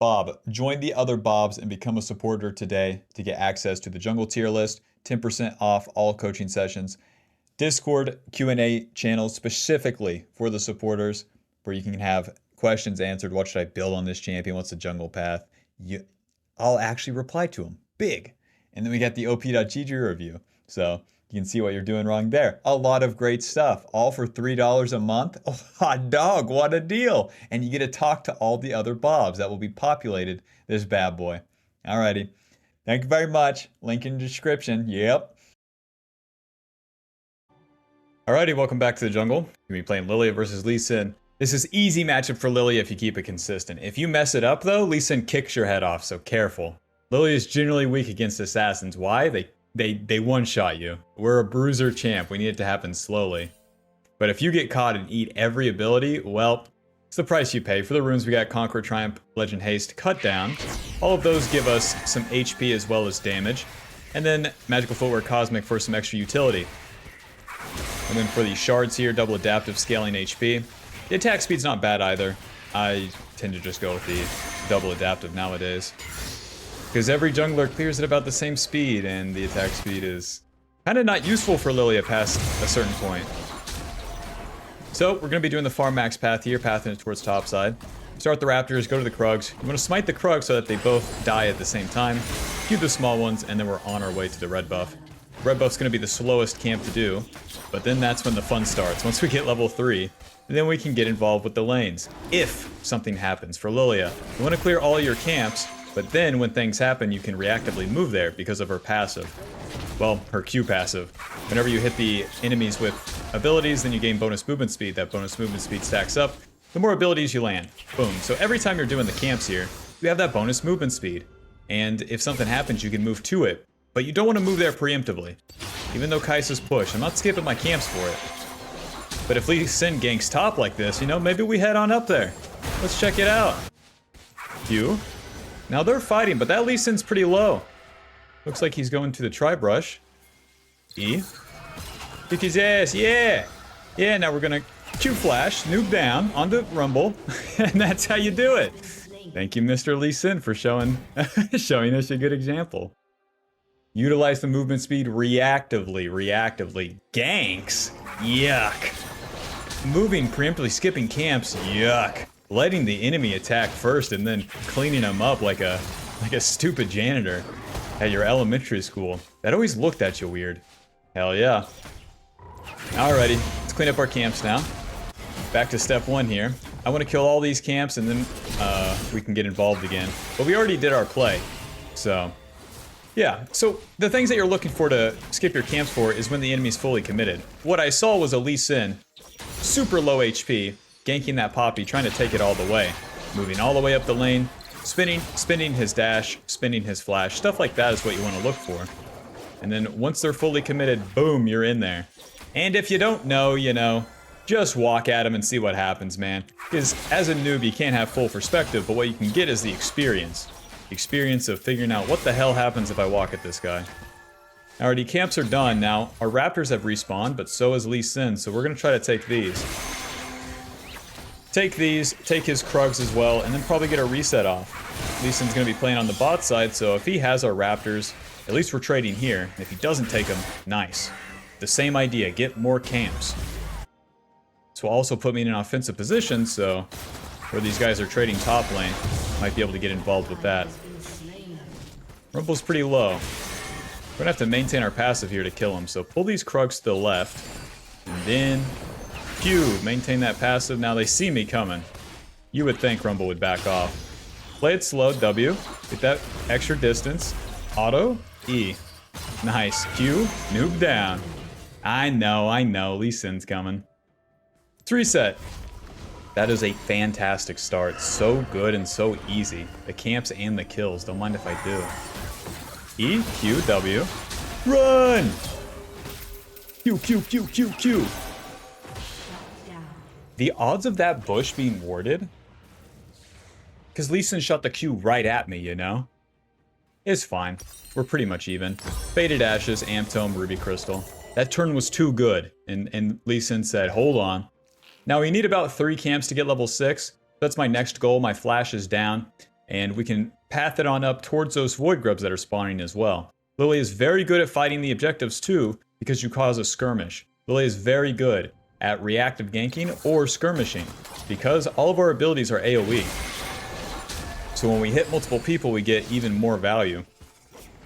Bob, join the other Bobs and become a supporter today to get access to the jungle tier list, 10% off all coaching sessions, Discord Q&A channel specifically for the supporters where you can have questions answered. What should I build on this champion? What's the jungle path? I'll actually reply to them. Big. And then we got the op.gg review. So you can see what you're doing wrong there. A lot of great stuff, all for $3 a month. Oh, hot dog, what a deal. And you get to talk to all the other Bobs that will be populated this bad boy. Alrighty. Thank you very much. Link in the description. Yep. Alrighty, welcome back to the jungle. We're gonna be playing LILLIA versus Lee Sin. This is easy matchup for LILLIA if you keep it consistent. If you mess it up though, Lee Sin kicks your head off, so careful. LILLIA is generally weak against assassins. Why? They one-shot you. We're a bruiser champ. We need it to happen slowly. But if you get caught and eat every ability, well, it's the price you pay. For the runes, we got Conquer, Triumph, Legend, Haste, Cut Down. All of those give us some HP as well as damage. And then Magical Footwear, Cosmic for some extra utility. And then for the shards here, double adaptive, scaling HP. The attack speed's not bad either. I tend to just go with the double adaptive nowadays, because every jungler clears at about the same speed, and the attack speed is kind of not useful for LILLIA past a certain point. So we're going to be doing the farm max path here, pathing it towards top side. Start the raptors, go to the krugs. You want to smite the krugs so that they both die at the same time. Keep the small ones, and then we're on our way to the red buff. Red buff's going to be the slowest camp to do, but then that's when the fun starts. Once we get level 3, then we can get involved with the lanes. If something happens for LILLIA, you want to clear all your camps, but then when things happen, you can reactively move there because of her passive. Well, her Q passive. Whenever you hit the enemies with abilities, then you gain bonus movement speed. That bonus movement speed stacks up. The more abilities you land. Boom. So every time you're doing the camps here, you have that bonus movement speed. And if something happens, you can move to it. But you don't want to move there preemptively. Even though Kai'Sa's push, I'm not skipping my camps for it. But if Lee Sin ganks top like this, you know, maybe we head on up there. Let's check it out. Q. Now they're fighting, but that Lee Sin's pretty low. Looks like he's going to the tri-brush. E. Kick his ass, yeah! Yeah, now we're gonna Q-flash, noob down, onto Rumble, and that's how you do it. Thank you, Mr. Lee Sin, for showing us a good example. Utilize the movement speed reactively. Ganks? Yuck. Moving preemptively, skipping camps? Yuck. Letting the enemy attack first and then cleaning them up like a stupid janitor at your elementary school. That always looked at you weird. Hell yeah. Alrighty, let's clean up our camps now. Back to step 1 here. I want to kill all these camps and then we can get involved again. But we already did our play, so... yeah, so the things that you're looking for to skip your camps for is when the enemy's fully committed. What I saw was a Lee Sin, super low HP, ganking that Poppy, trying to take it all the way. Moving all the way up the lane, spinning his dash, spinning his flash, stuff like that is what you want to look for. And then once they're fully committed, boom, you're in there. And if you don't know, you know, just walk at him and see what happens, man. Because as a noob, you can't have full perspective, but what you can get is the experience. Experience of figuring out what the hell happens if I walk at this guy. Alrighty, camps are done. Now, our raptors have respawned, but so has Lee Sin, so we're going to try to take these. Take these, take his krugs as well, and then probably get a reset off. Lee Sin's going to be playing on the bot side, so if he has our raptors, at least we're trading here. If he doesn't take them, nice. The same idea, get more camps. This will also put me in an offensive position, so where these guys are trading top lane, might be able to get involved with that. Rumble's pretty low. We're gonna have to maintain our passive here to kill him, so pull these krugs to the left, and then Q, maintain that passive. Now they see me coming. You would think Rumble would back off. Play it slow, W, get that extra distance. Auto, E. Nice, Q, noob down. I know, Lee Sin's coming. Let's reset. That is a fantastic start. So good and so easy. The camps and the kills. Don't mind if I do. E, Q, W. Run! Q, Q, Q, Q, Q. The odds of that bush being warded? Because Lee Sin shot the Q right at me, you know? It's fine. We're pretty much even. Faded Ashes, Amp Tome, Ruby Crystal. That turn was too good. And Lee Sin said, hold on. Now we need about 3 camps to get level 6. That's my next goal. My flash is down. and we can path it on up towards those void grubs that are spawning as well. Lily is very good at fighting the objectives too, because you cause a skirmish. Lily is very good at reactive ganking or skirmishing, because all of our abilities are AoE. So when we hit multiple people, we get even more value.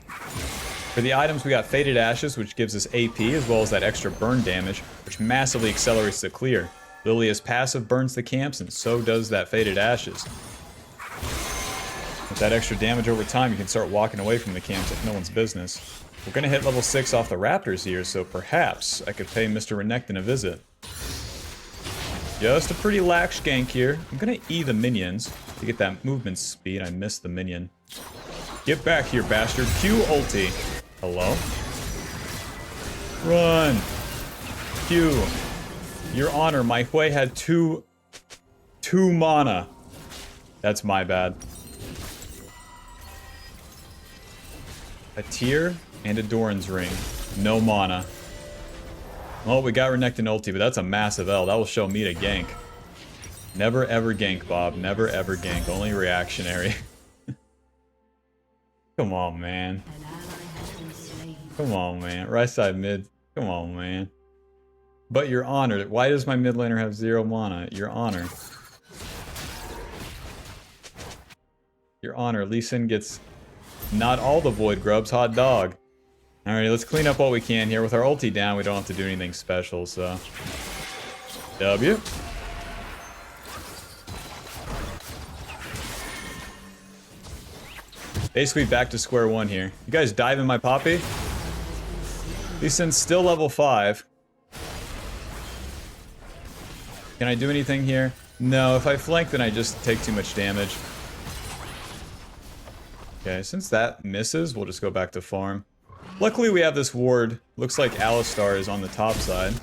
For the items, we got Faded Ashes, which gives us AP, as well as that extra burn damage, which massively accelerates the clear. Lillia's passive burns the camps, and so does that Faded Ashes. With that extra damage over time, you can start walking away from the camps like no one's business. We're going to hit level 6 off the Raptors here, so perhaps I could pay Mr. Renekton a visit. Just a pretty lax gank here. I'm going to E the minions to get that movement speed. I missed the minion. Get back here, bastard. Q ulti. Hello? Run! Q. Your Honor, my Hui had two mana. That's my bad. A Tear and a Doran's Ring. No mana. Well, we got Renekton ulti, but that's a massive L. That will show me to gank. Never ever gank, Bob. Never ever gank. Only reactionary. Come on, man. Come on, man. Right side mid. Come on, man. But Your Honor. Why does my mid laner have 0 mana? Your Honor. Your Honor. Lee Sin gets not all the void grubs. Hot dog. Alright, let's clean up what we can here. With our ulti down, we don't have to do anything special, so... W. Basically back to square one here. You guys dive in my Poppy? Lee Sin's still level 5. Can I do anything here? No, if I flank, then I just take too much damage. Okay, since that misses, we'll just go back to farm. Luckily, we have this ward. Looks like Alistar is on the top side.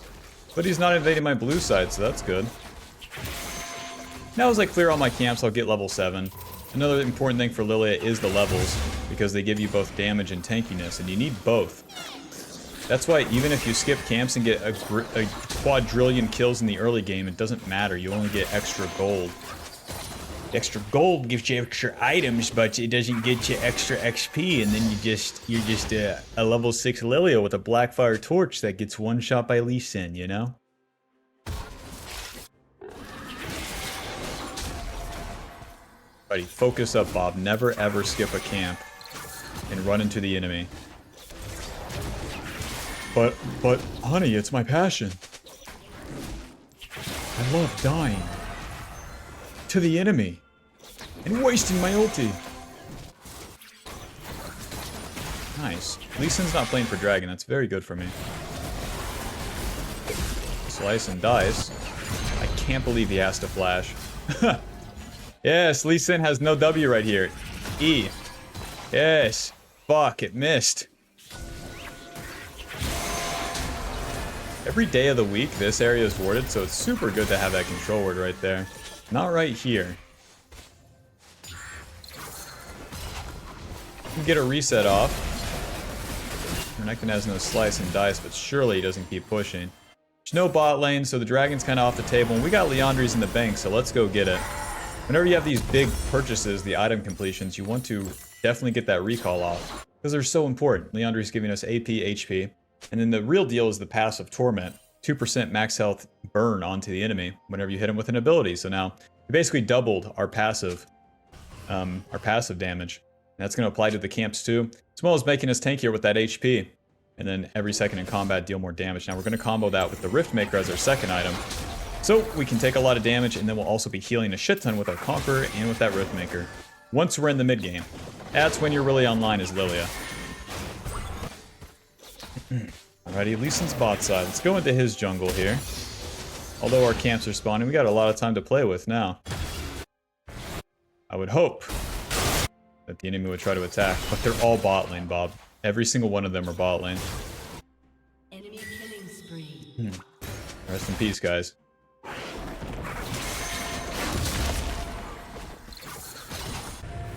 But he's not invading my blue side, so that's good. Now as I clear all my camps, I'll get level 7. Another important thing for Lilia is the levels, because they give you both damage and tankiness, and you need both. That's why even if you skip camps and get a quadrillion kills in the early game, it doesn't matter. You only get extra gold. Extra gold gives you extra items, but it doesn't get you extra XP, and then you're just a level 6 Lilia with a Blackfire Torch that gets one shot by Lee Sin, you know? Buddy, focus up, Bob. Never ever skip a camp and run into the enemy. But, honey, it's my passion. I love dying to the enemy and wasting my ulti. Nice. Lee Sin's not playing for Dragon. That's very good for me. Slice and dice. I can't believe he has to flash. Yes, Lee Sin has no W right here. E. Yes. Fuck, it missed. Every day of the week, this area is warded, so it's super good to have that control ward right there. Not right here. You can get a reset off. Renekton has no slice and dice, but surely he doesn't keep pushing. There's no bot lane, so the dragon's kind of off the table, and we got Liandry's in the bank, so let's go get it. Whenever you have these big purchases, the item completions, you want to definitely get that recall off, because they're so important. Liandry's giving us AP, HP, and then the real deal is the passive Torment. 2% max health burn onto the enemy whenever you hit him with an ability. So now, we basically doubled our passive damage. And that's going to apply to the camps too, as well as making us tankier with that HP. And then every second in combat, deal more damage. Now we're going to combo that with the Riftmaker as our second item. So we can take a lot of damage, and then we'll also be healing a shit ton with our Conqueror and with that Riftmaker. Once we're in the mid game, that's when you're really online as Lilia. Alrighty, Lee Sin's bot side. Let's go into his jungle here. Although our camps are spawning, we got a lot of time to play with now. I would hope that the enemy would try to attack, but they're all bot lane, Bob. Every single one of them are bot lane. Enemy killing spree. Rest in peace, guys.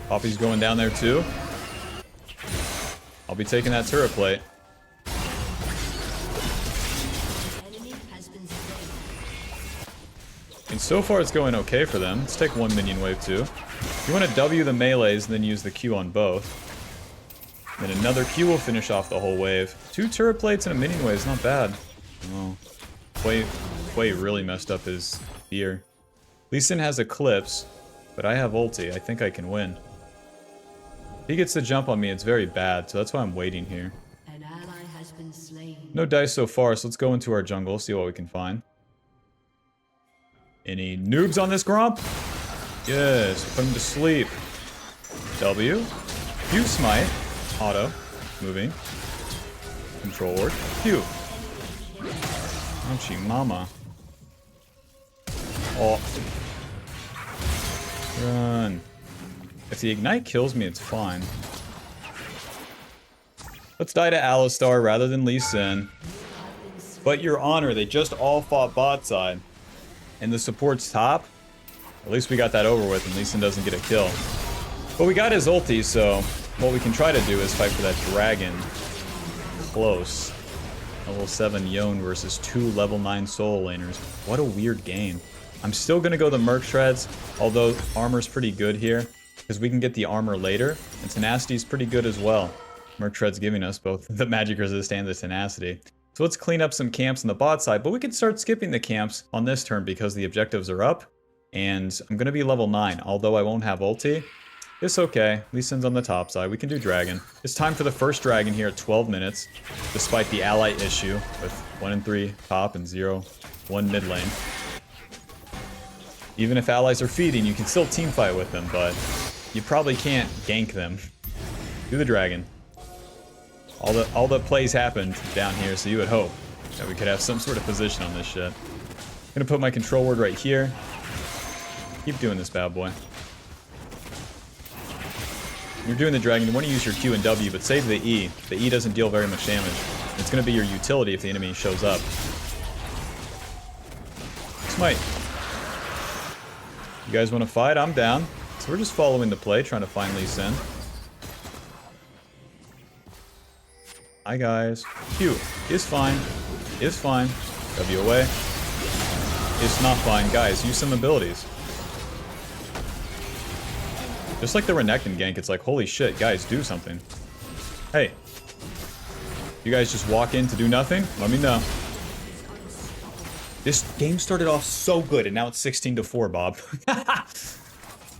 Poppy's going down there too. I'll be taking that turret plate. And so far it's going okay for them. Let's take one minion wave too. You want to W the melees and then use the Q on both. Then another Q will finish off the whole wave. 2 turret plates and a minion wave is not bad. Oh. Quay really messed up his fear. Lee Sin has Eclipse, but I have ulti. I think I can win. If he gets the jump on me, it's very bad, so that's why I'm waiting here. An ally has been slain. No dice so far, so let's go into our jungle, see what we can find. Any noobs on this Gromp? Yes, put him to sleep. W. Q smite. Auto. Moving. Control ward. Q. Ouchie mama. Oh. Run. If the ignite kills me, it's fine. Let's die to Alistar rather than Lee Sin. But your honor, they just all fought bot side. And the support's top. At least we got that over with and Lee Sin doesn't get a kill. But we got his ulti, so what we can try to do is fight for that dragon. Close. Level 7 Yone versus 2 level 9 soul laners. What a weird game. I'm still gonna go the Merc Shreds, although armor's pretty good here, because we can get the armor later, and Tenacity's pretty good as well. Merc Shred's giving us both the magic resist and the tenacity. So let's clean up some camps on the bot side, but we can start skipping the camps on this turn because the objectives are up, and I'm gonna be level 9, although I won't have ulti. It's okay. Lee Sin's on the top side. We can do dragon. It's time for the first dragon here at 12 minutes, despite the ally issue with 1 and 3 top and 0, 1 mid lane. Even if allies are feeding, you can still teamfight with them, but you probably can't gank them. Do the dragon. All the plays happened down here, so you would hope that we could have some sort of position on this shit. I'm gonna put my control word right here. Keep doing this, bad boy. When you're doing the dragon, you want to use your Q and W, but save the E. The E doesn't deal very much damage. It's going to be your utility if the enemy shows up. Smite. You guys want to fight? I'm down. So we're just following the play, trying to find Lee Sin. Hi guys. Q is fine. Is fine. W away. It's not fine. Guys, use some abilities. Just like the Renekton gank, it's like, holy shit, guys, do something. Hey. You guys just walk in to do nothing? Let me know. This game started off so good, and now it's 16-4, Bob.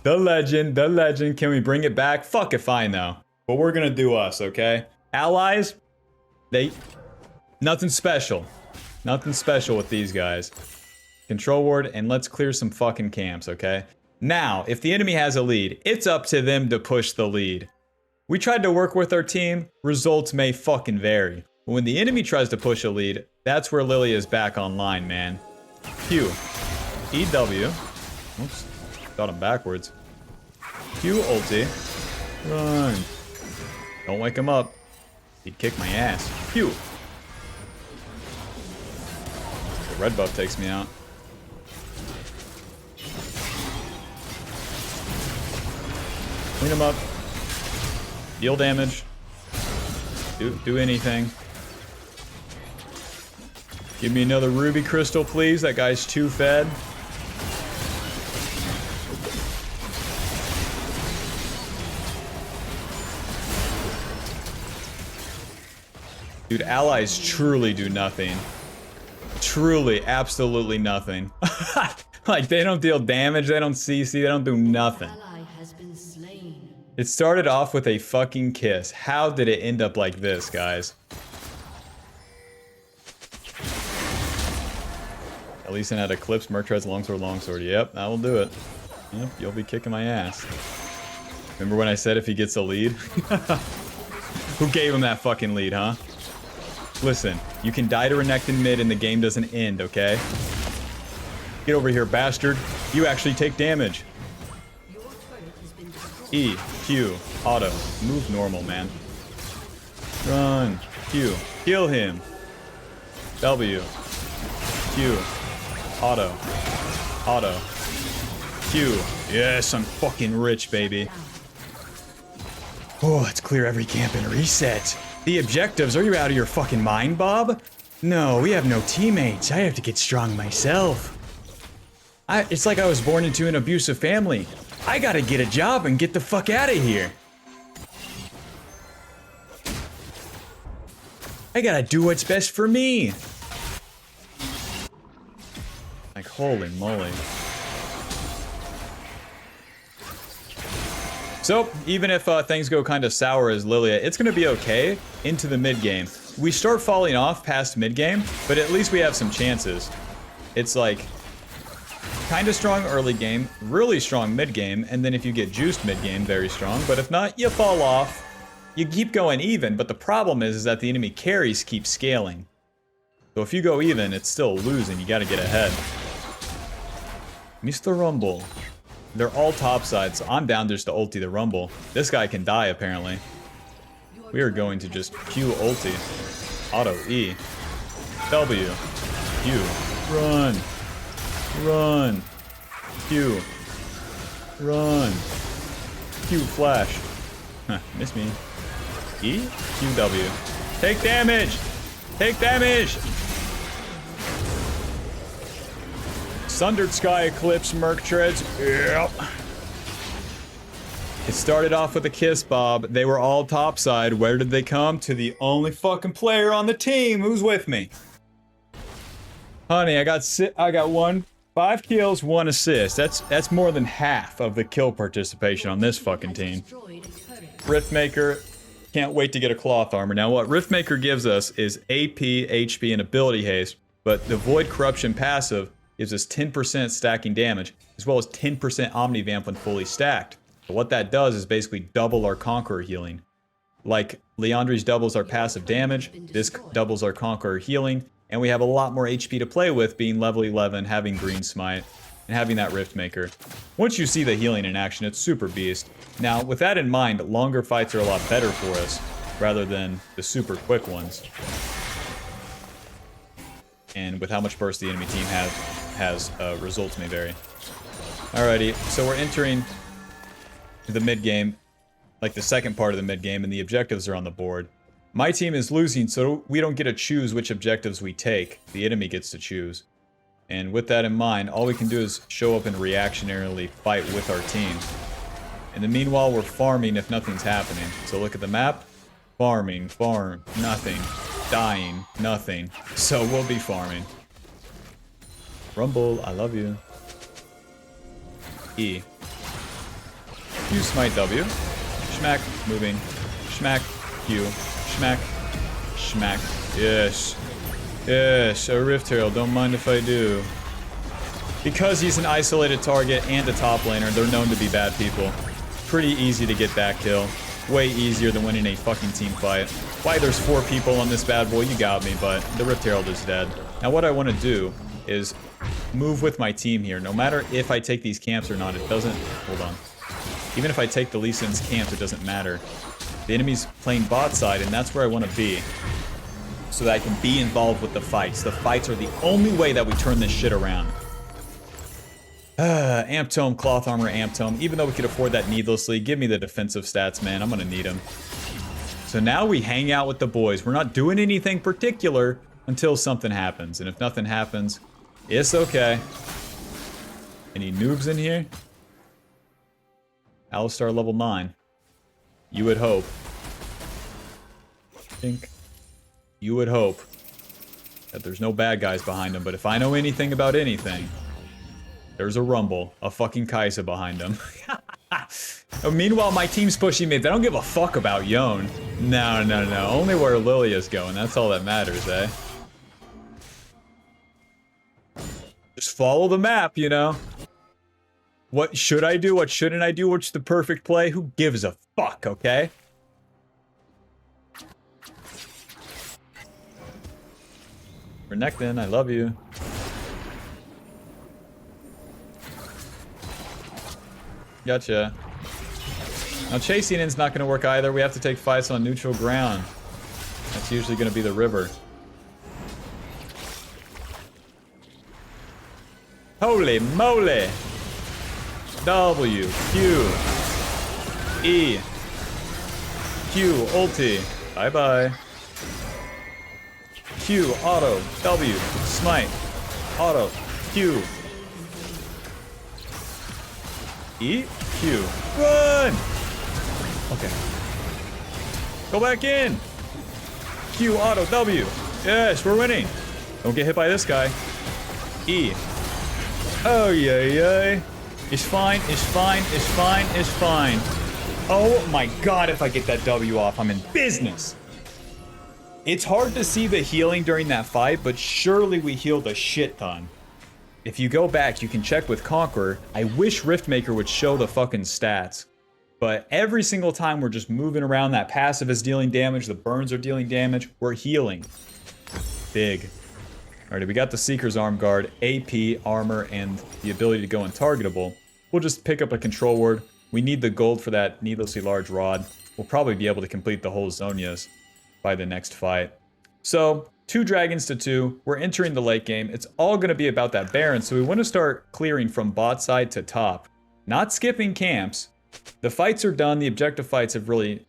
The legend, the legend. Can we bring it back? Fuck if I know. But we're gonna do us, okay? Allies, nothing special. Nothing special with these guys. Control ward, and let's clear some fucking camps, okay? Now, if the enemy has a lead, it's up to them to push the lead. We tried to work with our team, results may fucking vary. But when the enemy tries to push a lead, that's where LILLIA is back online, man. Q. EW. Oops. Got him backwards. Q ulti. Run. Don't wake him up. He'd kick my ass. Q. The red buff takes me out. Clean him up. Deal damage. Do anything. Give me another ruby crystal, please. That guy's too fed. Dude, allies truly do nothing. Truly, absolutely nothing. Like, they don't deal damage, they don't CC, they don't do nothing. It started off with a fucking kiss. How did it end up like this, guys? At least it had Eclipse, Merc Treads, Longsword. Yep, that will do it. Yep, you'll be kicking my ass. Remember when I said if he gets a lead? Who gave him that fucking lead, huh? Listen, you can die to Renekton mid and the game doesn't end, okay? Get over here, bastard. You actually take damage. E, Q, auto. Move normal, man. Run. Q. Kill him. W. Q. Auto. Auto. Q. Yes, I'm fucking rich, baby. Oh, let's clear every camp and reset. The objectives, are you out of your fucking mind, Bob? No, we have no teammates. I have to get strong myself. It's like I was born into an abusive family. I gotta get a job and get the fuck out of here. I gotta do what's best for me. Like, holy moly. So, even if things go kind of sour as Lilia, it's going to be okay into the mid-game. We start falling off past mid-game, but at least we have some chances. It's like, kind of strong early game, really strong mid-game, and then if you get juiced mid-game, very strong. But if not, you fall off. You keep going even, but the problem is that the enemy carries keep scaling. So if you go even, it's still losing. You got to get ahead. Mr. Rumble. They're all topside, so I'm down just to ulti the Rumble. This guy can die, apparently. We are going to just Q ulti. Auto E. W. Q. Run. Run. Q. Run. Q flash. Huh, miss me. E. Q W. Take damage! Take damage! Sundered Sky Eclipse Merc Treads. Yep. It started off with a kiss, Bob. They were all topside. Where did they come? To the only fucking player on the team who's with me. Honey, I got 5 kills, 1 assist. That's more than half of the kill participation on this fucking team. Riftmaker, can't wait to get a cloth armor. Now what Riftmaker gives us is AP, HP, and ability haste, but the Void Corruption passive gives us 10% stacking damage, as well as 10% Omnivamp when fully stacked. So what that does is basically double our Conqueror healing. Like Leandri's doubles our passive damage, this doubles our Conqueror healing, and we have a lot more HP to play with being level 11, having Green Smite, and having that Riftmaker. Once you see the healing in action, it's super beast. Now, with that in mind, longer fights are a lot better for us, rather than the super quick ones. And with how much burst the enemy team has results may vary. Alrighty, so we're entering the mid-game, like the second part of the mid-game, and the objectives are on the board. My team is losing, so we don't get to choose which objectives we take. The enemy gets to choose. And with that in mind, all we can do is show up and reactionarily fight with our team. In the meanwhile, we're farming if nothing's happening. So look at the map. Farming, farm, nothing. Dying, nothing. So we'll be farming. Rumble, I love you. E. Q smite W. Schmack, moving. Schmack, Q. Schmack. Schmack. Yes. Yes, a Rift Herald, don't mind if I do. Because he's an isolated target and a top laner, they're known to be bad people. Pretty easy to get that kill. Way easier than winning a fucking team fight. Why there's 4 people on this bad boy, you got me, but the Rift Herald is dead. Now what I want to do is move with my team here. No matter if I take these camps or not, it doesn't... Hold on. Even if I take the Lee Sin's camps, it doesn't matter. The enemy's playing bot side, and that's where I want to be. So that I can be involved with the fights. The fights are the only way that we turn this shit around. Amp Tome, Cloth Armor, Amp Tome. Even though we could afford that needlessly, give me the defensive stats, man. I'm gonna need them. So now we hang out with the boys. We're not doing anything particular until something happens. And if nothing happens, it's okay. Any noobs in here? Alistar level 9. You would hope. Think. You would hope that there's no bad guys behind him, but if I know anything about anything, there's a Rumble, a fucking Kai'Sa behind him. Meanwhile, my team's pushing mid. They don't give a fuck about Yone. No, no, no. Only where Lilia's going. That's all that matters, eh? Just follow the map, you know? What should I do? What shouldn't I do? What's the perfect play? Who gives a fuck, okay? Renekton, I love you. Gotcha. Now chasing in's not gonna work either. We have to take fights on neutral ground. That's usually gonna be the river. Holy moly! W, Q, E, Q, ulti. Bye bye. Q, auto, W, smite, auto, Q, E, Q. Run! Okay. Go back in! Q, auto, W. Yes, we're winning. Don't get hit by this guy. E. Oh, yay. It's fine, it's fine, it's fine, it's fine. Oh my god, if I get that W off, I'm in business. It's hard to see the healing during that fight, but surely we healed a shit ton. If you go back, you can check with Conqueror. I wish Riftmaker would show the fucking stats. But every single time we're just moving around, that passive is dealing damage, the burns are dealing damage, we're healing. Big. Alright, we got the Seeker's Arm Guard, AP, armor, and the ability to go untargetable. We'll just pick up a control word. We need the gold for that needlessly large rod. We'll probably be able to complete the whole Zonias by the next fight. So, 2 dragons to 2. We're entering the late game. It's all going to be about that Baron, so we want to start clearing from bot side to top. Not skipping camps. The fights are done. The objective fights have really,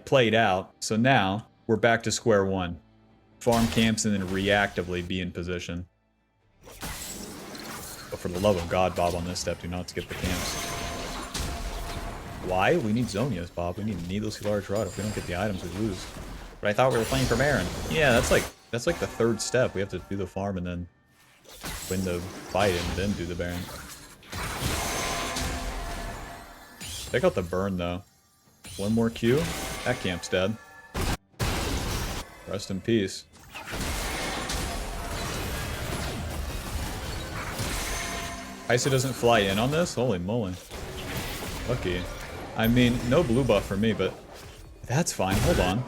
played out. So now, we're back to square one. Farm camps and then reactively be in position. But for the love of God, Bob, on this step, do not skip the camps. Why? We need Zonias, Bob. We need a needlessly large rod. If we don't get the items, we lose. But I thought we were playing for Baron. Yeah, that's like the 3rd step. We have to do the farm and then win the fight and then do the Baron. Check out the burn, though. One more Q. That camp's dead. Rest in peace. Isa doesn't fly in on this? Holy moly. Lucky. I mean, no blue buff for me, but that's fine. Hold on.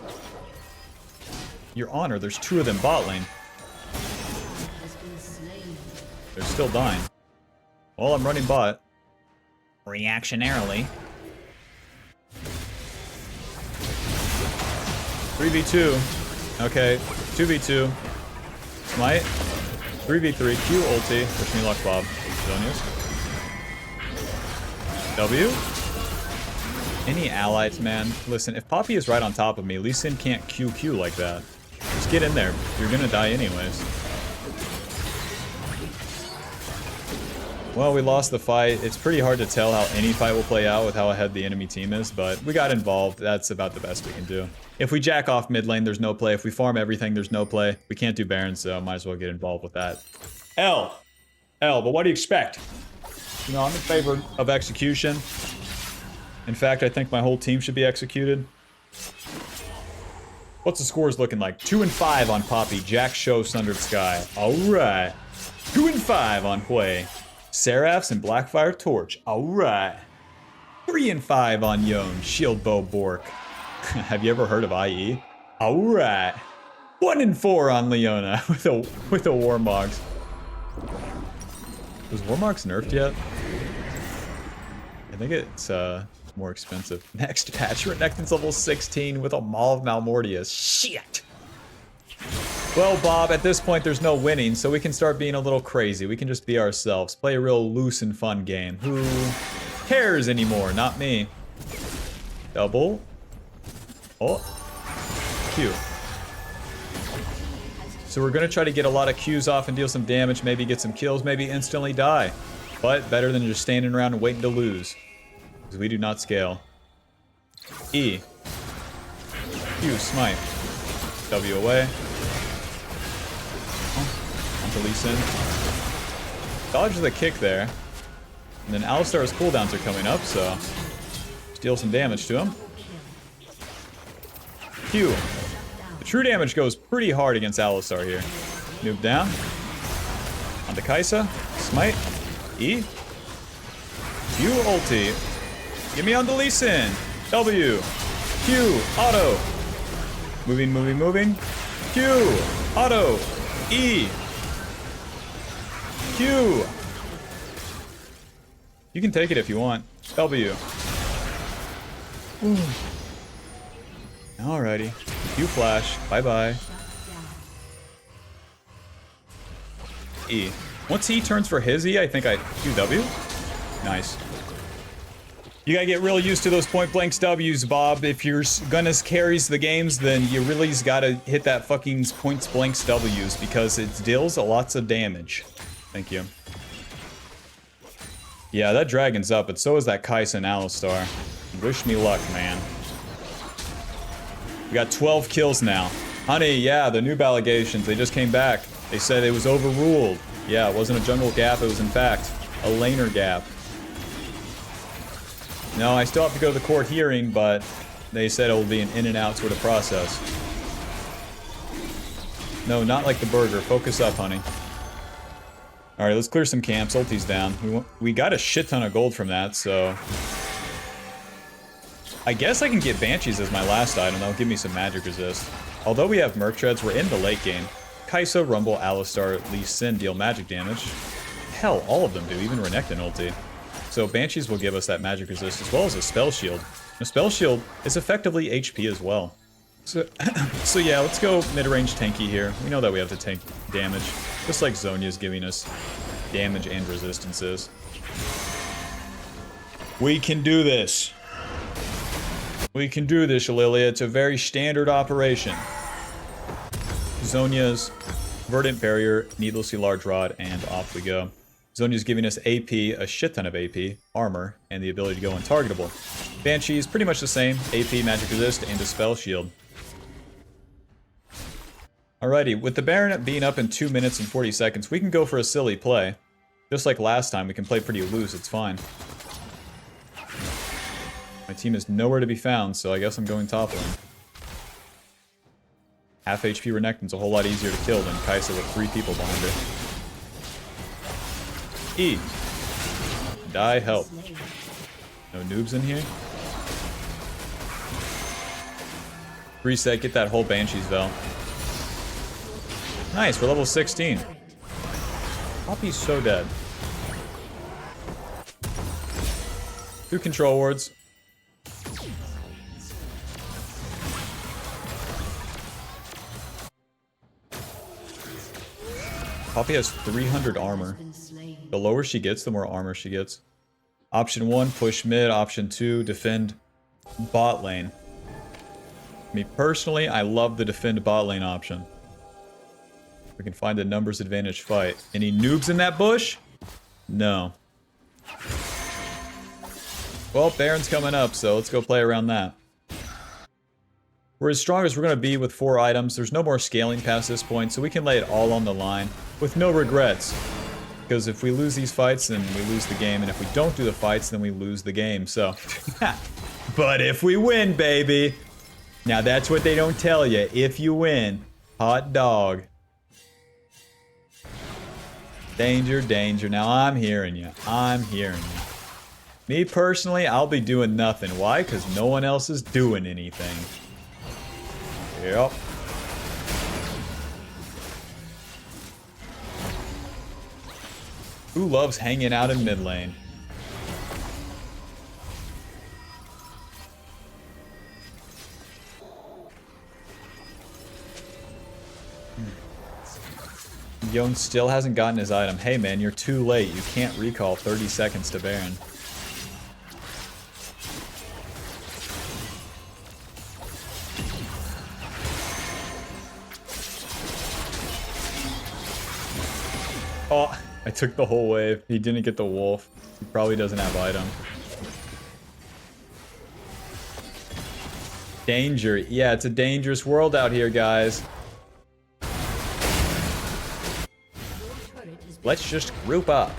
Your Honor, there's 2 of them bot lane. They're still dying. Well, I'm running bot. Reactionarily. 3v2. Okay, 2v2. Smite. 3v3. Q ulti. Wish me luck, Bob. Zonias. W. Any allies, man? Listen, if Poppy is right on top of me, Lee Sin can't QQ like that. Just get in there. You're gonna die anyways. Well, we lost the fight. It's pretty hard to tell how any fight will play out with how ahead the enemy team is, but we got involved. That's about the best we can do. If we jack off mid lane, there's no play. If we farm everything, there's no play. We can't do Baron, so might as well get involved with that. L, but what do you expect? You know, I'm in favor of execution. In fact, I think my whole team should be executed. What's the scores looking like? 2 and 5 on Poppy, Jack Show, Sundered Sky. Alright. 2 and 5 on Hui. Seraphs and Blackfire Torch. Alright. 3 and 5 on Yon, Shield Bow Bork. Have you ever heard of IE? Alright. 1 and 4 on Leona with a Warmogs. Was Warmogs nerfed yet? I think it's more expensive. Next patch, Renekton's level 16 with a Maw of Malmortius. Shit! Well, Bob, at this point there's no winning, so we can start being a little crazy. We can just be ourselves. Play a real loose and fun game. Who cares anymore? Not me. Double. Oh. Q. So we're going to try to get a lot of Qs off and deal some damage, maybe get some kills, maybe instantly die. But better than just standing around and waiting to lose. Because we do not scale. E. Q, smite. W away. Onto Lee Sin. Dodge the kick there. And then Alistar's cooldowns are coming up, so deal some damage to him. Q. The true damage goes pretty hard against Alistar here. Move down. Onto Kaisa. Smite. E. Q ulti. Get me on the Lee Sin. W. Q. Auto. Moving, moving, moving. Q. Auto. E. Q. You can take it if you want. W. Ooh. Alrighty. Q flash. Bye-bye. E. Once he turns for his E, I think I... QW? Nice. You gotta get real used to those point-blanks W's, Bob. If you're gonna carries the games, then you really gotta hit that fucking points-blanks W's, because it deals lots of damage. Thank you. Yeah, that dragon's up, but so is that Kai'Sa and Alistar. Wish me luck, man. We got 12 kills now. Honey, yeah, the noob allegations, they just came back. They said it was overruled. Yeah, it wasn't a jungle gap, it was in fact a laner gap. No, I still have to go to the court hearing, but they said it will be an in and out sort of process. No, not like the burger. Focus up, honey. Alright, let's clear some camps. Ulti's down. We got a shit ton of gold from that, so... I guess I can get Banshees as my last item. That'll give me some magic resist. Although we have Merc Treads, we're in the late game. Kai'Sa, Rumble, Alistar, Lee Sin deal magic damage. Hell, all of them do, even Renekton ulti. So Banshees will give us that magic resist as well as a Spell Shield. A Spell Shield is effectively HP as well. So, so yeah, let's go mid-range tanky here. We know that we have to tank damage, just like Zhonya's giving us damage and resistances. We can do this. We can do this, LILLIA. It's a very standard operation. Zhonya's Verdant Barrier, Needlessly Large Rod, and off we go. Zhonya's giving us AP, a shit ton of AP, armor, and the ability to go untargetable. Banshee's pretty much the same, AP, magic resist, and a spell shield. Alrighty, with the Baron being up in 2 minutes and 40 seconds, we can go for a silly play. Just like last time, we can play pretty loose, it's fine. My team is nowhere to be found, so I guess I'm going top lane. Half HP Renekton's a whole lot easier to kill than Kai'Sa with 3 people behind her. E. Die, help. No noobs in here? Reset, get that whole Banshee's Vel. Nice, we're level 16. Poppy's so dead. 2 control wards. Poppy has 300 armor. The lower she gets, the more armor she gets. Option 1, push mid. Option 2, defend bot lane. Me personally, I love the defend bot lane option. We can find a numbers advantage fight. Any noobs in that bush? No. Well, Baron's coming up, so let's go play around that. We're as strong as we're going to be with 4 items. There's no more scaling past this point, so we can lay it all on the line with no regrets. Because if we lose these fights, then we lose the game, and if we don't do the fights, then we lose the game, so... But if we win, baby! Now that's what they don't tell you. If you win, hot dog. Danger, danger. Now I'm hearing you. I'm hearing you. Me personally, I'll be doing nothing. Why? Because no one else is doing anything. Yep. Who loves hanging out in mid lane? Yon still hasn't gotten his item. Hey man, you're too late. You can't recall 30 seconds to Baron. Oh, I took the whole wave. He didn't get the wolf. He probably doesn't have item. Danger. Yeah, it's a dangerous world out here, guys. Let's just group up.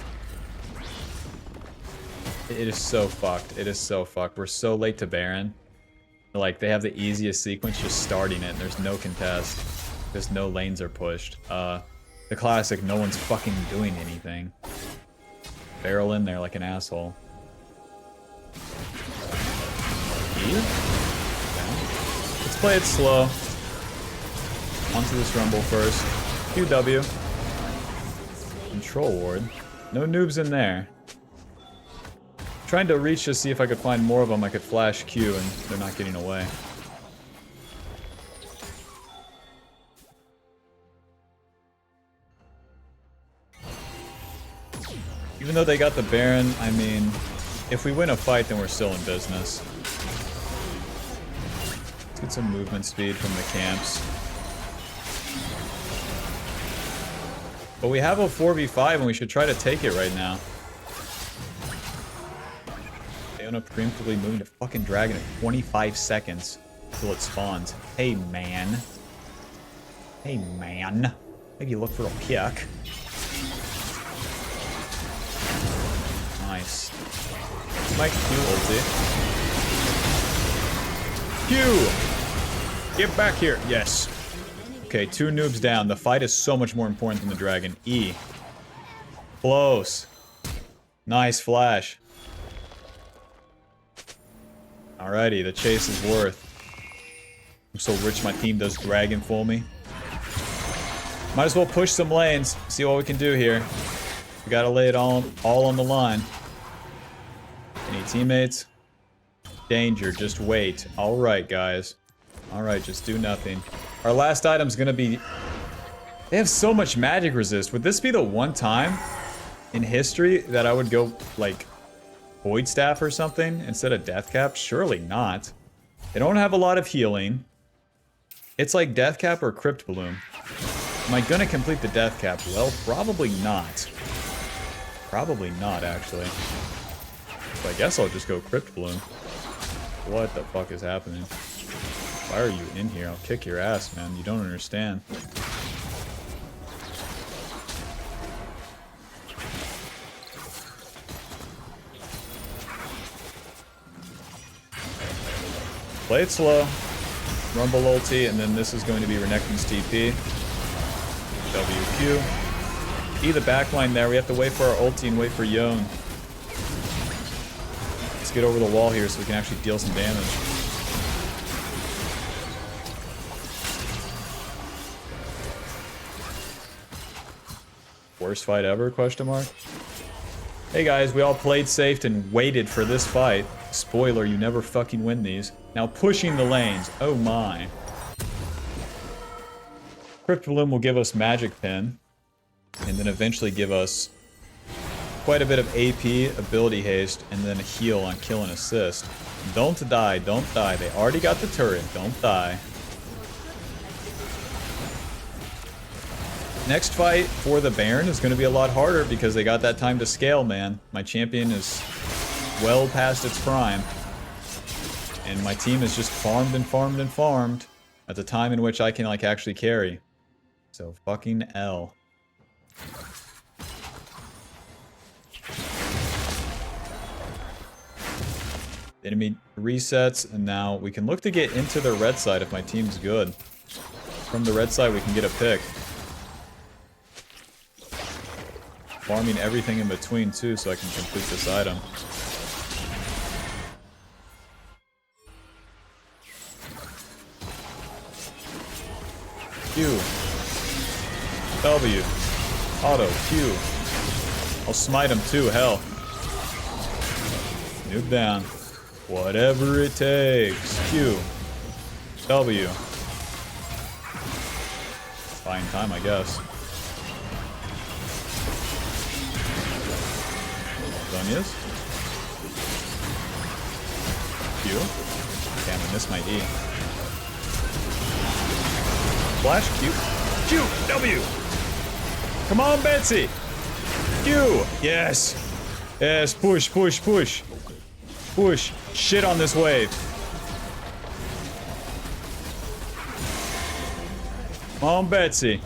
It is so fucked. It is so fucked. We're so late to Baron. Like, they have the easiest sequence just starting it, and there's no contest. Because no lanes are pushed. The classic, no one's fucking doing anything. Barrel in there like an asshole. Okay. Let's play it slow. Onto this rumble first. QW. Control ward. No noobs in there. Trying to reach to see if I could find more of them. I could flash Q and they're not getting away. Even though they got the Baron, I mean, if we win a fight, then we're still in business. Let's get some movement speed from the camps. But we have a 4v5 and we should try to take it right now. Leona preemptively moving to fucking dragon at 25 seconds until it spawns. Hey, man. Hey, man. Maybe look for a kick. Nice. My Q ulti. Q! Get back here. Yes. Okay, 2 noobs down. The fight is so much more important than the dragon. E. Close. Nice flash. Alrighty, the chase is worth. I'm so rich my team does dragon for me. Might as well push some lanes. See what we can do here. We gotta lay it all on the line. Any teammates? Danger, just wait. Alright, guys. Alright, just do nothing. Our last item's gonna be... They have so much magic resist. Would this be the one time in history that I would go, like, Void Staff or something instead of Death Cap? Surely not. They don't have a lot of healing. It's like Death Cap or Crypt Bloom. Am I gonna complete the Death Cap? Well, probably not. Probably not, actually. So I guess I'll just go Crypt Bloom. What the fuck is happening? Why are you in here? I'll kick your ass, man. You don't understand. Play it slow. Rumble ulti, and then this is going to be Renekton's TP. WQ. E the backline there. We have to wait for our ulti and wait for Yone. Let's get over the wall here so we can actually deal some damage. Worst fight ever, question mark? Hey guys, we all played safe and waited for this fight. Spoiler, you never fucking win these. Now pushing the lanes. Oh my. Crypt Bloom will give us Magic Pin. And then eventually give us quite a bit of AP, ability haste, and then a heal on kill and assist. Don't die, don't die. They already got the turret. Don't die. Next fight for the Baron is going to be a lot harder because they got that time to scale, man. My champion is well past its prime. And my team is just farmed and farmed and farmed at the time in which I can, like, actually carry. So, fucking L. Enemy resets, and now we can look to get into the red side if my team's good. From the red side, we can get a pick. Farming everything in between, too, so I can complete this item. Q. W. Auto. Q. I'll smite him, too, hell. Noob down. Whatever it takes. Q. W. Fine time, I guess. Zonia's. Q. Damn, I missed my E. Flash. Q. Q. W. Come on, Betsy. Q. Yes. Yes. Push, push, push. Push. Shit on this wave. Come on, Betsy.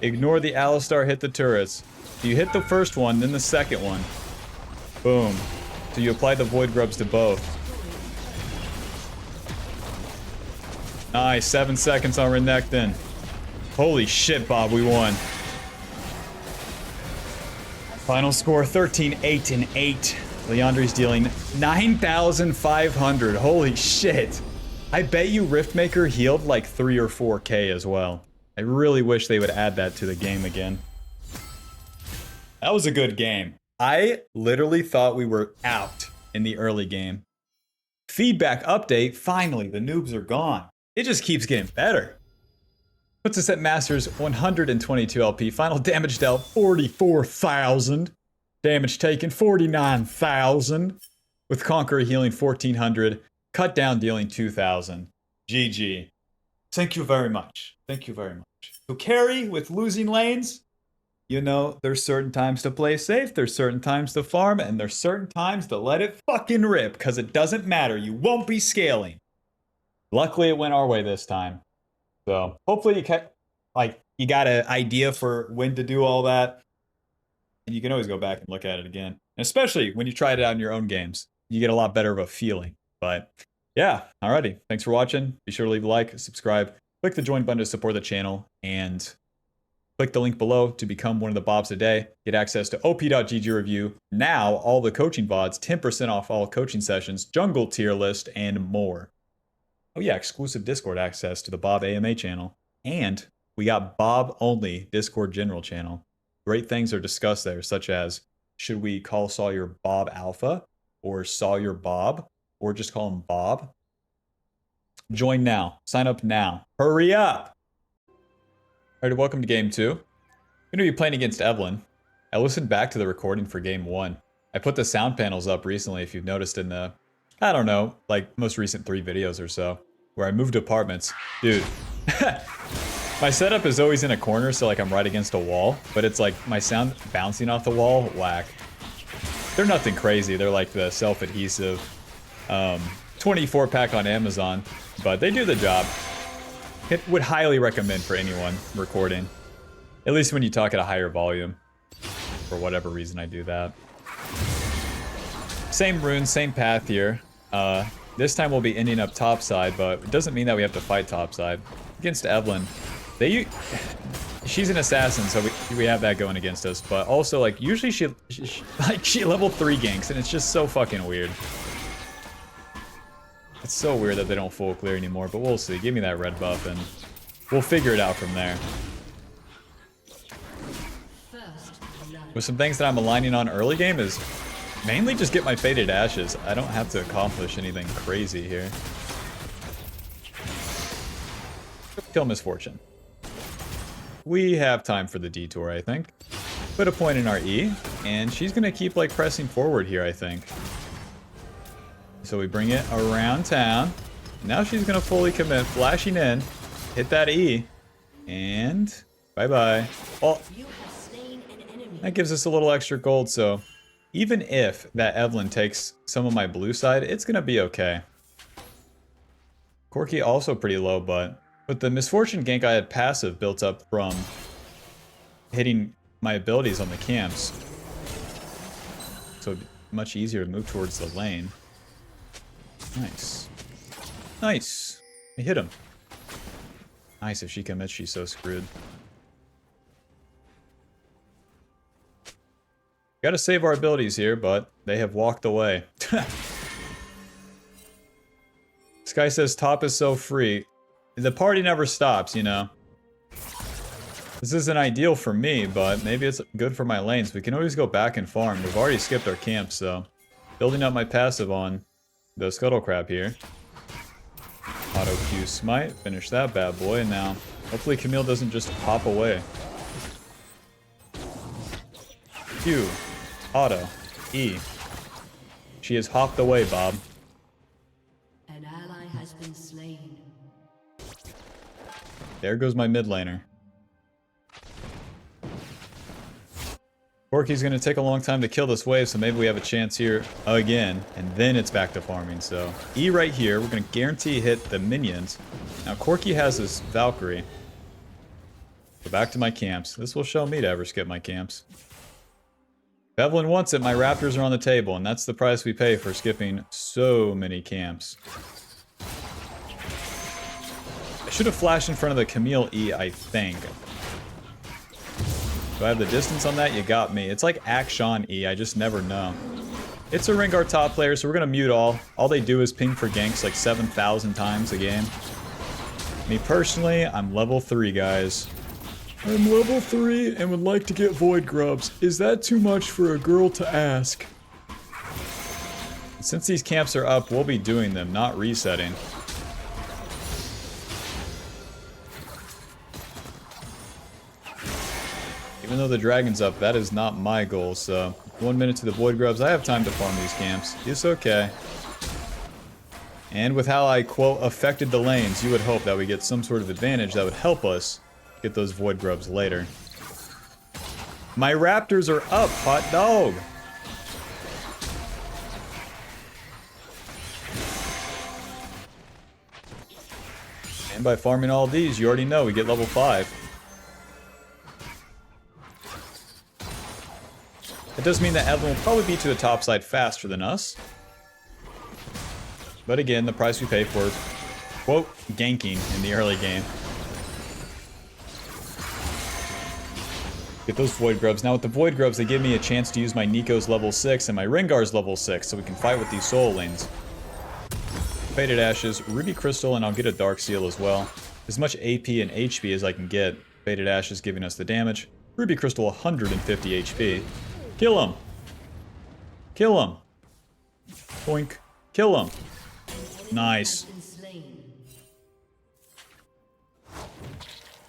Ignore the Alistar hit the turrets. You hit the first one, then the second one. Boom. So you apply the Void Grubs to both. Nice, 7 seconds on Renekton. Holy shit, Bob, we won. Final score, 13, 8, and 8. Leandri's dealing 9,500. Holy shit. I bet you Riftmaker healed like 3 or 4k as well. I really wish they would add that to the game again. That was a good game. I literally thought we were out in the early game. Feedback update, finally, the noobs are gone. It just keeps getting better. Puts us at Masters 122 LP. Final damage dealt 44,000. Damage taken 49,000. With Conqueror healing 1,400. Cut down dealing 2,000. GG. Thank you very much. Thank you very much. To carry with losing lanes, you know, there's certain times to play safe, there's certain times to farm, and there's certain times to let it fucking rip, because it doesn't matter. You won't be scaling. Luckily, it went our way this time. So hopefully you got an idea for when to do all that. And you can always go back and look at it again. And especially when you try it out in your own games. You get a lot better of a feeling. But yeah, alrighty. Thanks for watching. Be sure to leave a like, subscribe, click the join button to support the channel, and click the link below to become one of the Bobs a day. Get access to op.gg review, now all the coaching VODs, 10% off all coaching sessions, jungle tier list, and more. Oh yeah, exclusive Discord access to the Bob AMA channel. And we got Bob only Discord general channel. Great things are discussed there, such as should we call Sawyer Bob Alpha or Sawyer Bob or just call him Bob? Join now. Sign up now. Hurry up! Alright, welcome to game 2. I'm going to be playing against Evelyn. I listened back to the recording for game 1. I put the sound panels up recently, if you've noticed in the, I don't know, like most recent 3 videos or so, where I moved apartments. Dude. My setup is always in a corner, so like I'm right against a wall, but it's like my sound bouncing off the wall, whack. They're nothing crazy. They're like the self-adhesive 24 pack on Amazon, but they do the job. It would highly recommend for anyone recording, at least when you talk at a higher volume. For whatever reason, I do that. Same runes, same path here. This time we'll be ending up topside, but it doesn't mean that we have to fight topside. Against Evelyn, she's an assassin, so we have that going against us. But also, like, usually she level 3 ganks, and it's just so fucking weird. It's so weird that they don't full clear anymore, but we'll see. Give me that red buff, and we'll figure it out from there. With some things that I'm aligning on early game is mainly just get my Faded Ashes. I don't have to accomplish anything crazy here. Kill Misfortune. We have time for the detour, I think. Put a point in our E, and she's gonna keep like pressing forward here, I think. So we bring it around town. Now she's gonna fully commit, flashing in, hit that E, and bye-bye. Oh, that gives us a little extra gold, so even if that Evelyn takes some of my blue side, it's gonna be okay. Corki also pretty low, but with the Misfortune gank, I had passive built up from hitting my abilities on the camps. So it'd be much easier to move towards the lane. Nice. Nice. I hit him. Nice, if she commits, she's so screwed. Gotta save our abilities here, but they have walked away. This guy says top is so free. The party never stops, you know. This isn't ideal for me, but maybe it's good for my lanes. We can always go back and farm. We've already skipped our camp, so building up my passive on the Scuttle Crab here. Auto Q Smite, finish that bad boy, and now hopefully Camille doesn't just hop away. Q, Auto, E. She has hopped away, Bob. An ally has been slain. There goes my mid laner. Corki's gonna take a long time to kill this wave, so maybe we have a chance here again, and then it's back to farming. So E right here, we're gonna guarantee hit the minions. Now Corki has his Valkyrie. Go back to my camps. This will show me to ever skip my camps. If Evelyn wants it, my raptors are on the table, and that's the price we pay for skipping so many camps. I should have flashed in front of the Camille E, I think. Do I have the distance on that? You got me. It's like Action E, I just never know. It's a Rengar top player, so we're gonna mute all. All they do is ping for ganks like 7,000 times a game. Me personally, I'm level 3, guys. I'm level 3 and would like to get Void Grubs. Is that too much for a girl to ask? Since these camps are up, we'll be doing them, not resetting. Even though the dragon's up, that is not my goal, so 1 minute to the Void Grubs. I have time to farm these camps. It's okay. And with how I, quote, affected the lanes, you would hope that we get some sort of advantage that would help us get those Void Grubs later. My raptors are up, hot dog. And by farming all these, you already know we get level 5. It does mean that Evelyn will probably be to the top side faster than us. But again, the price we pay for, quote, ganking in the early game. Get those Void Grubs. Now with the Void Grubs, they give me a chance to use my Nico's level 6 and my Rengar's level 6, so we can fight with these Soul Lanes. Faded Ashes, Ruby Crystal, and I'll get a Dark Seal as well. As much AP and HP as I can get. Faded Ashes giving us the damage. Ruby Crystal 150 HP. Kill him! Kill him! Boink. Kill him! Nice.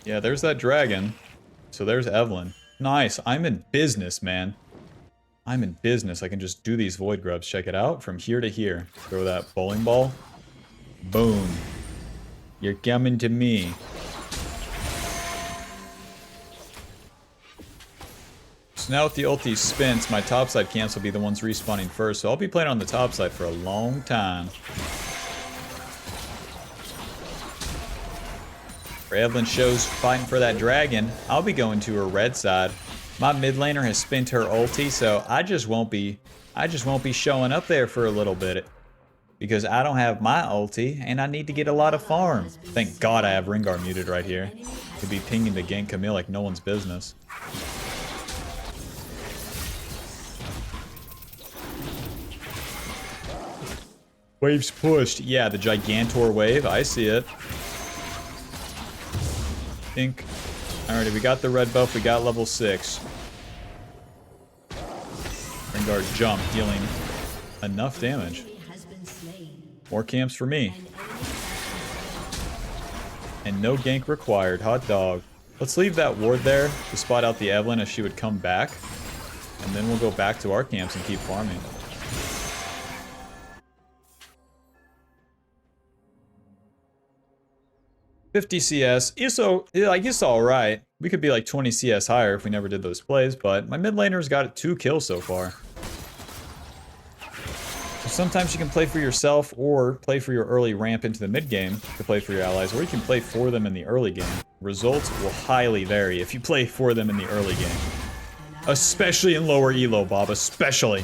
Yeah, there's that dragon. So there's Evelyn. Nice. I'm in business, man. I'm in business. I can just do these Void Grubs. Check it out. From here to here. Throw that bowling ball. Boom. You're coming to me. So now with the ulti spins, my topside camps will be the ones respawning first. So I'll be playing on the top side for a long time. For Evelyn shows fighting for that dragon, I'll be going to her red side. My mid laner has spent her ulti, so I just won't be showing up there for a little bit. Because I don't have my ulti, and I need to get a lot of farm. Thank God I have Rengar muted right here. Could be pinging to gank Camille like no one's business. Waves pushed. Yeah, the Gigantor wave. I see it. Think. Alrighty, we got the red buff. We got level 6. Rengar jump, dealing enough damage. More camps for me. And no gank required. Hot dog. Let's leave that ward there to spot out the Evelyn if she would come back. And then we'll go back to our camps and keep farming. $50 CS. It's alright. We could be like 20 CS higher if we never did those plays, but my mid laner's got 2 kills so far. So sometimes you can play for yourself or play for your early ramp into the mid game to play for your allies, or you can play for them in the early game. Results will highly vary if you play for them in the early game. Especially in lower elo, Bob. Especially.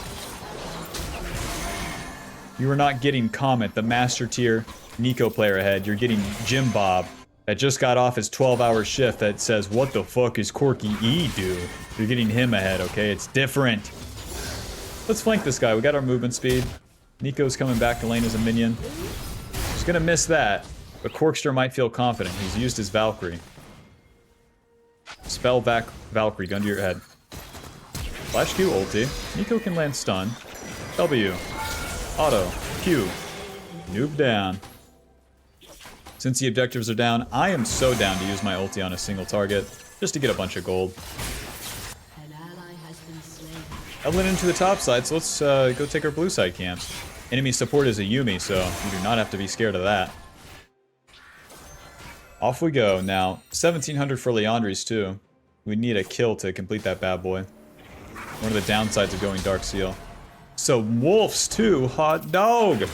You are not getting Comet, the master tier Nico player ahead. You're getting Jim Bob that just got off his 12-hour shift that says, what the fuck is Corky E do? You're getting him ahead, okay? It's different. Let's flank this guy. We got our movement speed. Nico's coming back to lane as a minion. He's gonna miss that, but Corkster might feel confident. He's used his Valkyrie. Spell back Valkyrie, gun to your head. Flash Q ulti. Nico can land stun. W. Auto. Q. Noob down. Since the objectives are down, I am so down to use my ulti on a single target, just to get a bunch of gold. Evelyn into the top side, so let's go take our blue side camps. Enemy support is a Yumi, so you do not have to be scared of that. Off we go. Now, 1700 for Leandri's too. We need a kill to complete that bad boy. One of the downsides of going Dark Seal. So wolves too, hot dog!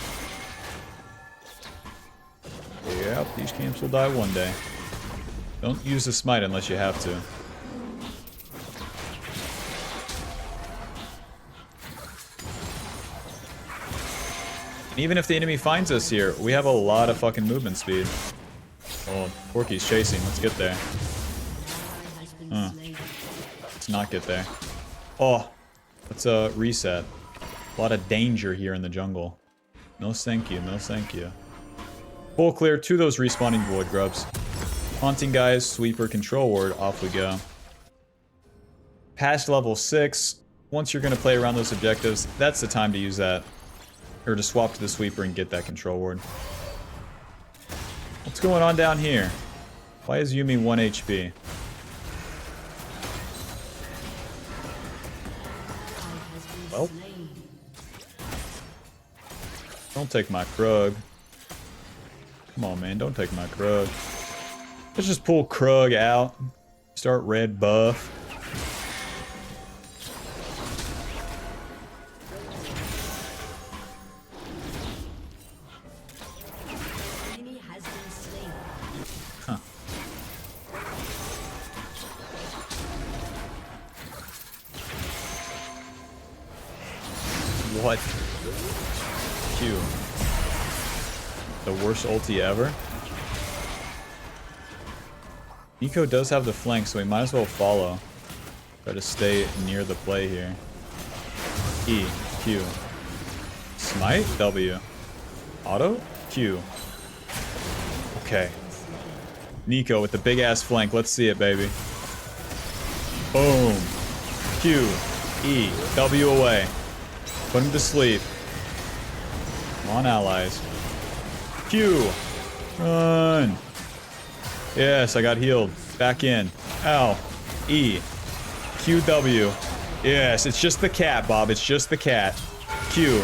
Yep, these camps will die one day. Don't use the smite unless you have to. And even if the enemy finds us here, we have a lot of fucking movement speed. Oh, Corky's chasing. Let's get there. Let's not get there. Oh, let's reset. A lot of danger here in the jungle. No thank you, no thank you. Full clear to those respawning Void Grubs. Haunting guys, sweeper, control ward, off we go. Past level 6, once you're going to play around those objectives, that's the time to use that. Or to swap to the sweeper and get that control ward. What's going on down here? Why is Yumi 1 HP? Well. Don't take my Krug. Come on, man. Don't take my Krug. Let's just pull Krug out. Start red buff. What? Q. The worst ulti ever? Nico does have the flank, so we might as well follow. Try to stay near the play here. E. Q. Smite. W. Auto. Q. Okay. Nico with the big ass flank. Let's see it, baby. Boom. Q. E. W away. Put him to sleep. Come on, allies. Q. Run. Yes, I got healed. Back in. Ow. E. Q. W. Yes, it's just the cat, Bob. It's just the cat. Q.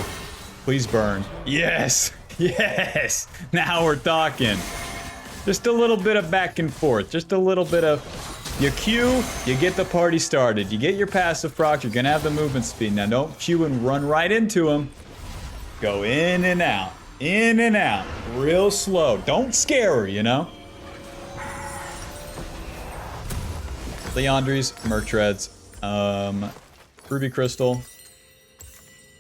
Please burn. Yes. Yes. Now we're talking. Just a little bit of back and forth. Just a little bit of... You Q, you get the party started. You get your passive proc, you're gonna have the movement speed. Now don't Q and run right into him. Go in and out. In and out. Real slow. Don't scare her, you know? Leandries, Merc Treads, Ruby Crystal.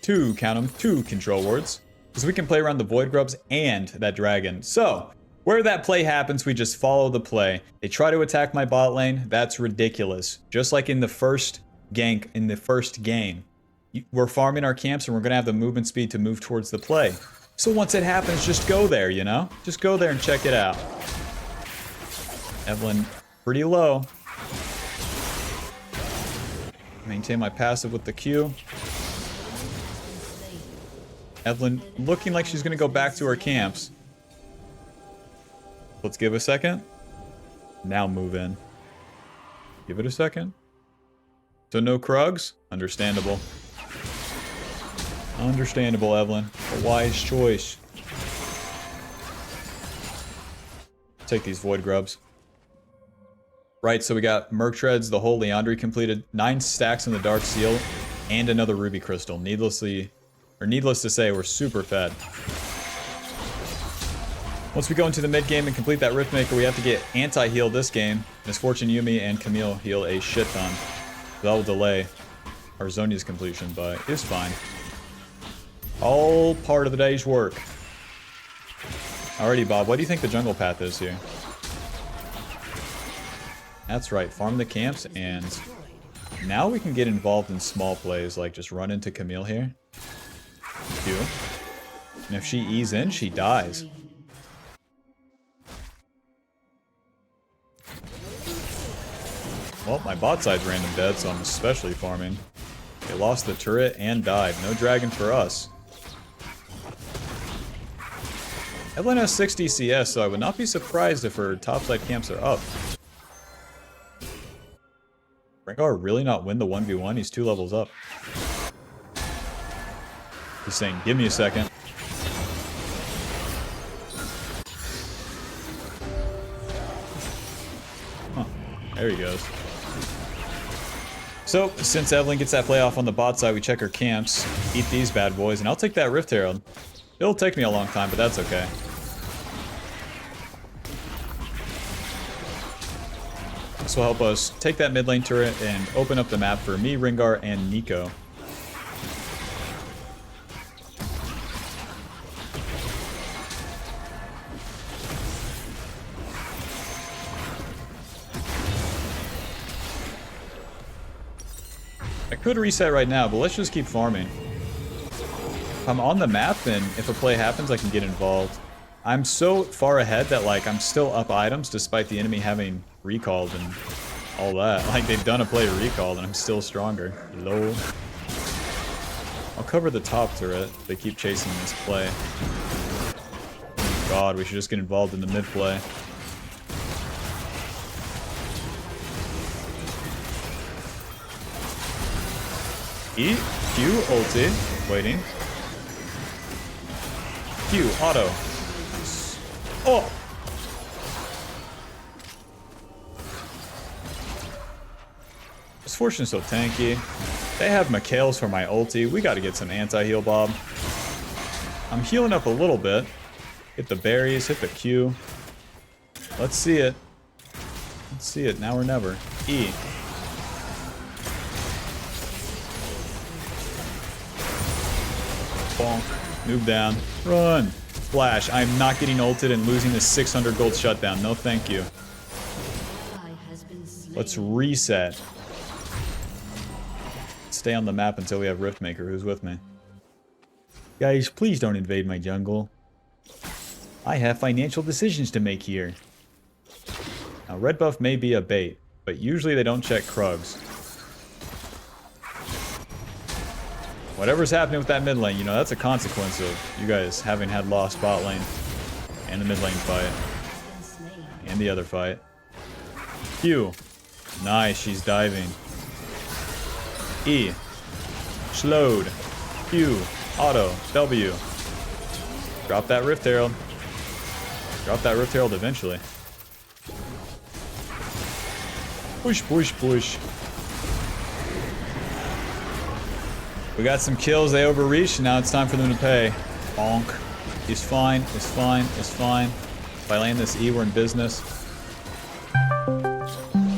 2, count them, 2 control wards. Because we can play around the Void Grubs and that dragon. So... where that play happens, we just follow the play. They try to attack my bot lane. That's ridiculous. Just like in the first gank, in the first game. We're farming our camps and we're going to have the movement speed to move towards the play. So once it happens, just go there, you know? Just go there and check it out. Evelyn, pretty low. Maintain my passive with the Q. Evelyn looking like she's going to go back to her camps. Let's give a second. Now move in. Give it a second. So no Krugs? Understandable. Understandable, Evelyn. A wise choice. Take these Void Grubs. Right, so we got Merc Treads, the whole Leandry completed. 9 stacks in the Dark Seal, and another Ruby Crystal. Needless to say, we're super fed. Once we go into the mid game and complete that Rift Maker, we have to get anti-heal this game. Misfortune Yumi and Camille heal a shit ton. That will delay our Zhonya's completion, but it's fine. All part of the day's work. Alrighty, Bob, what do you think the jungle path is here? That's right, farm the camps, and now we can get involved in small plays, like just run into Camille here. Q. And if she E's in, she dies. Well, my bot side's random dead, so I'm especially farming. They lost the turret and died. No dragon for us. Evelyn has 60 CS, so I would not be surprised if her topside camps are up. Rengar really not win the 1v1? He's 2 levels up. He's saying, give me a second. Huh. There he goes. So, since Evelyn gets that play off on the bot side, we check her camps, eat these bad boys, and I'll take that Rift Herald. It'll take me a long time, but that's okay. This will help us take that mid lane turret and open up the map for me, Rengar, and Nico. I could reset right now, but let's just keep farming. If I'm on the map, then if a play happens, I can get involved. I'm so far ahead that, like, I'm still up items despite the enemy having recalled and all that. Like, they've done a play recalled and I'm still stronger. Lol. I'll cover the top turret. They keep chasing this play. Oh God, we should just get involved in the mid play. E, Q, ulti, waiting. Q, auto. Oh! Misfortune's so tanky. They have Mikhail's for my ulti. We gotta get some anti-heal, Bob. I'm healing up a little bit. Hit the berries, hit the Q. Let's see it. Let's see it, now or never. E. Bonk. Move down. Run. Flash. I'm not getting ulted and losing this 600 gold shutdown. No thank you. Let's reset. Stay on the map until we have Riftmaker. Who's with me? Guys, please don't invade my jungle. I have financial decisions to make here. Now, red buff may be a bait, but usually they don't check Krugs. Whatever's happening with that mid lane, you know, that's a consequence of you guys having had lost bot lane and the mid lane fight and the other fight. Q. Nice, she's diving. E. Slowed. Q. Auto. W. Drop that Rift Herald. Drop that Rift Herald eventually. Push, push, push. We got some kills, they overreached, and now it's time for them to pay. Bonk. He's fine, it's fine, it's fine. If I land this E, we're in business.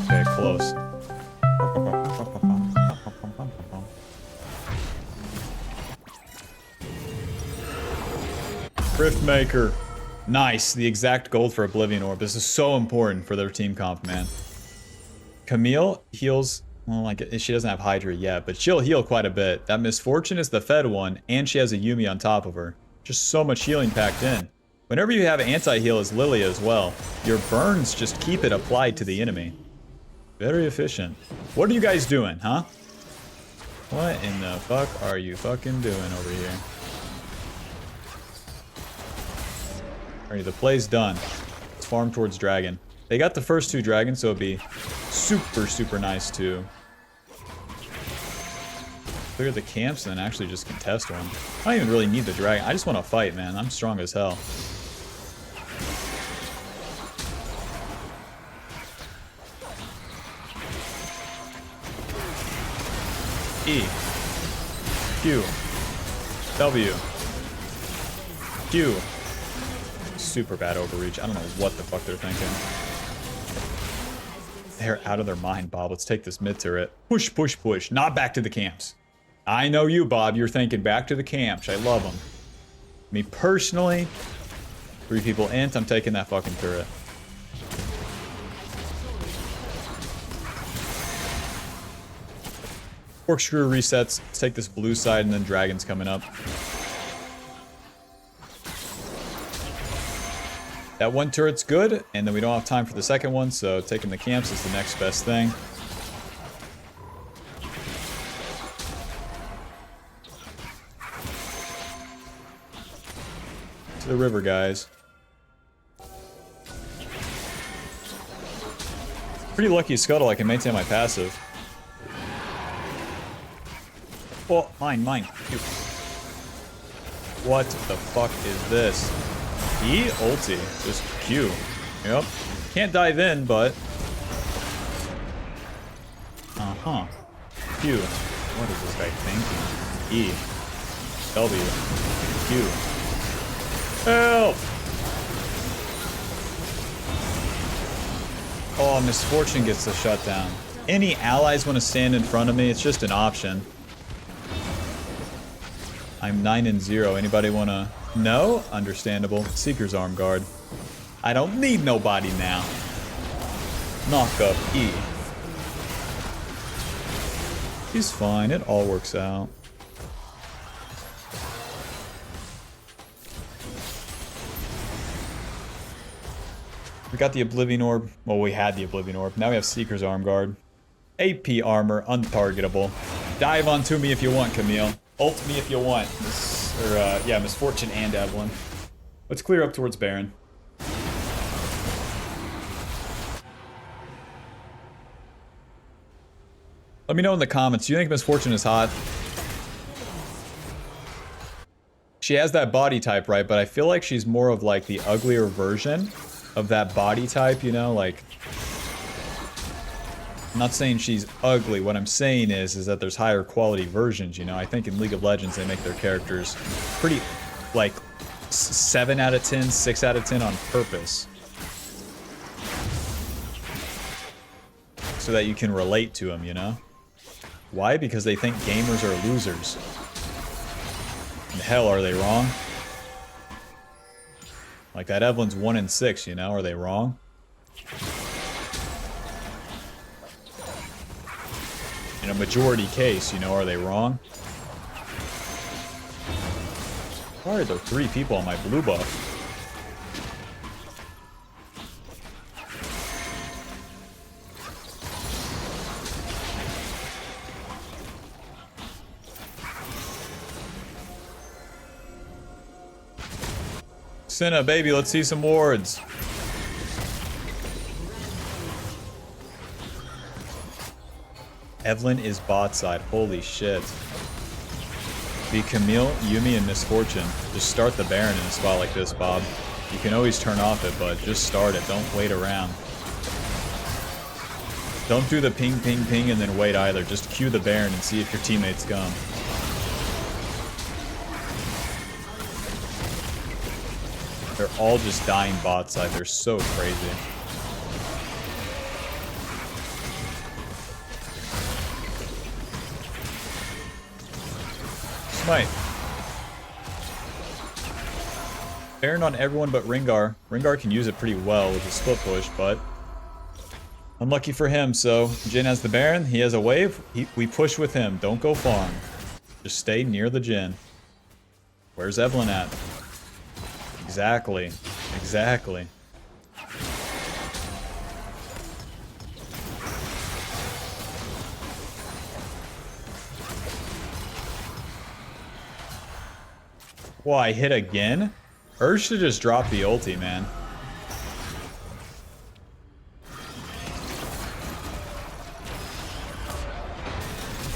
Okay, close. Riftmaker. Nice, the exact gold for Oblivion Orb. This is so important for their team comp, man. Camille heals... Well, like, she doesn't have Hydra yet, but she'll heal quite a bit. That Misfortune is the fed one, and she has a Yuumi on top of her. Just so much healing packed in. Whenever you have anti-heal as Lilia as well, your burns just keep it applied to the enemy. Very efficient. What are you guys doing, huh? What in the fuck are you fucking doing over here? Alright, the play's done. Let's farm towards dragon. They got the first 2 dragons, so it'd be super, super nice to clear the camps and then actually just contest one. I don't even really need the dragon. I just want to fight, man. I'm strong as hell. E. Q. W. Q. Super bad overreach. I don't know what the fuck they're thinking. They're out of their mind, Bob. Let's take this mid turret. Push, push, push. Not back to the camps. I know you, Bob. You're thinking back to the camps. I love them. Me personally, 3 people int. I'm taking that fucking turret. Corkscrew resets. Let's take this blue side and then dragon's coming up. That one turret's good, and then we don't have time for the second one, so taking the camps is the next best thing. To the river, guys. Pretty lucky Scuttle, I can maintain my passive. Oh, mine. Phew. What the fuck is this? E ulti, just Q. Yep. Can't dive in, but... Uh-huh. Q. What is this guy thinking? E. W. Q. Help! Oh, Misfortune gets the shutdown. Any allies want to stand in front of me? It's just an option. I'm 9-0. Anybody want to... No? Understandable. Seeker's Arm Guard. I don't need nobody now. Knock up E. He's fine. It all works out. We got the Oblivion Orb. Well, we had the Oblivion Orb. Now we have Seeker's Arm Guard. AP armor, untargetable. Dive onto me if you want, Camille. Ult me if you want. Yeah, Misfortune and Evelyn. Let's clear up towards Baron. Let me know in the comments. Do you think Misfortune is hot? She has that body type, right? But I feel like she's more of like the uglier version of that body type, you know? Like, I'm not saying she's ugly. What I'm saying is that there's higher quality versions, you know? I think in League of Legends, they make their characters pretty, like, 7 out of 10, 6 out of 10 on purpose. So that you can relate to them, you know? Why? Because they think gamers are losers. In the hell are they wrong? Like that Evelyn's 1 in 6, you know? Are they wrong? In a majority case, you know, are they wrong? Why are there 3 people on my blue buff? Senna, baby, let's see some wards. Evelyn is bot side. Holy shit. Be Camille, Yumi, and Misfortune. Just start the Baron in a spot like this, Bob. You can always turn off it, but just start it. Don't wait around. Don't do the ping, ping, ping, and then wait either. Just queue the Baron and see if your teammates come. They're all just dying bot side. They're so crazy. Smite. Baron on everyone but Ringar. Ringar can use it pretty well with a split push, but unlucky for him. So Jhin has the Baron. He has a wave. We push with him. Don't go farm. Just stay near the Jhin. Where's Evelyn at? Exactly. Exactly. Whoa, I hit again? Urge to just drop the ulti, man.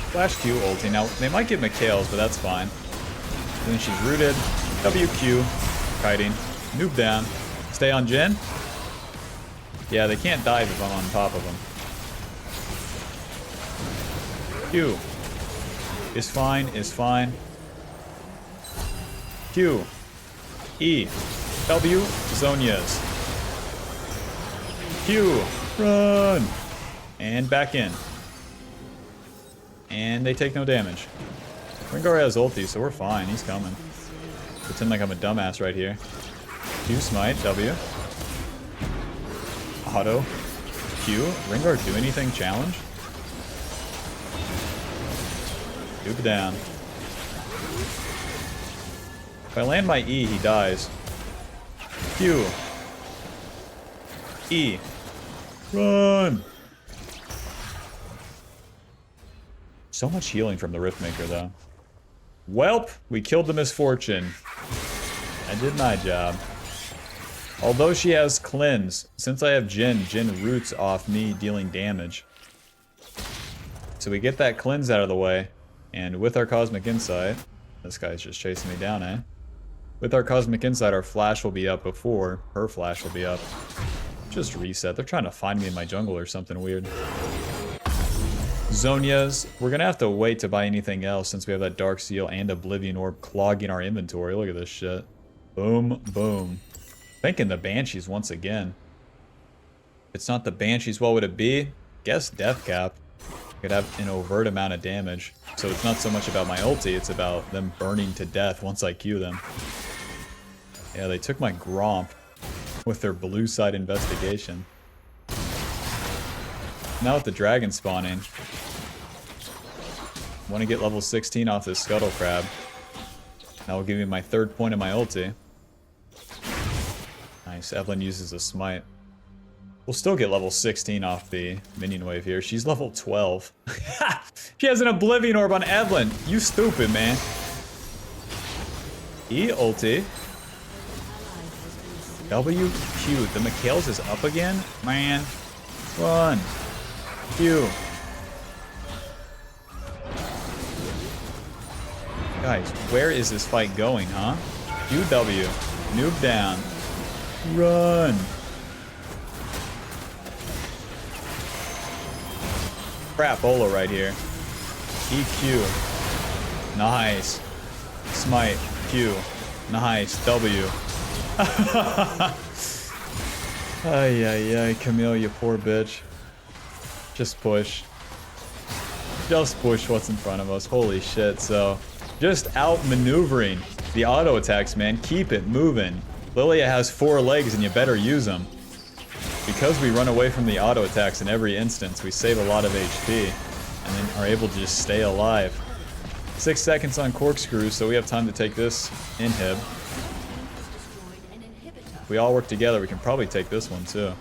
Flash Q ulti. Now, they might get Mikhail's, but that's fine. And then she's rooted. WQ. Kiting. Noob down. Stay on Jhin. Yeah, they can't dive if I'm on top of them. Q. Is fine, is fine. Q. E. W. Zonia's. Q. Run. And back in. And they take no damage. Ringar has ulti, so we're fine. He's coming. Pretend like I'm a dumbass right here. Q smite, W. Auto. Q. Ringar do anything challenge? Duke down. If I land my E, he dies. Q. E. Run! So much healing from the Riftmaker, though. Welp, we killed the Misfortune. I did my job. Although she has Cleanse, since I have Jhin roots off me dealing damage. So we get that Cleanse out of the way, and with our Cosmic Insight, this guy's just chasing me down, eh? With our Cosmic Insight, our flash will be up before her flash will be up. Just reset. They're trying to find me in my jungle or something weird. Zonia's. We're going to have to wait to buy anything else since we have that Dark Seal and Oblivion Orb clogging our inventory. Look at this shit. Boom, boom. Thinking the Banshees once again. If it's not the Banshees, what would it be? Guess Death Cap. Could have an overt amount of damage. So it's not so much about my ulti, it's about them burning to death once I Q them. Yeah, they took my Gromp with their blue side investigation. Now with the dragon spawning, want to get level 16 off this Scuttle Crab. That will give me my 3rd point of my ulti. Nice, Evelyn uses a smite. We'll still get level 16 off the minion wave here. She's level 12. She has an Oblivion Orb on Evelyn. You stupid, man. E ulti. WQ. The Mikhail's is up again? Man. Run. Q. Guys, where is this fight going, huh? QW. Noob down. Run. Crap, Ola right here. EQ. Nice. Smite. Q. Nice. W. Ay, ay, ay, Camille, you poor bitch. Just push. Just push what's in front of us. Holy shit. So, Just outmaneuvering the auto attacks, man. Keep it moving. Lilia has 4 legs and you better use them. Because we run away from the auto attacks in every instance, we save a lot of HP and then are able to just stay alive. 6 seconds on corkscrew, so we have time to take this inhib. If we all work together, we can probably take this one too.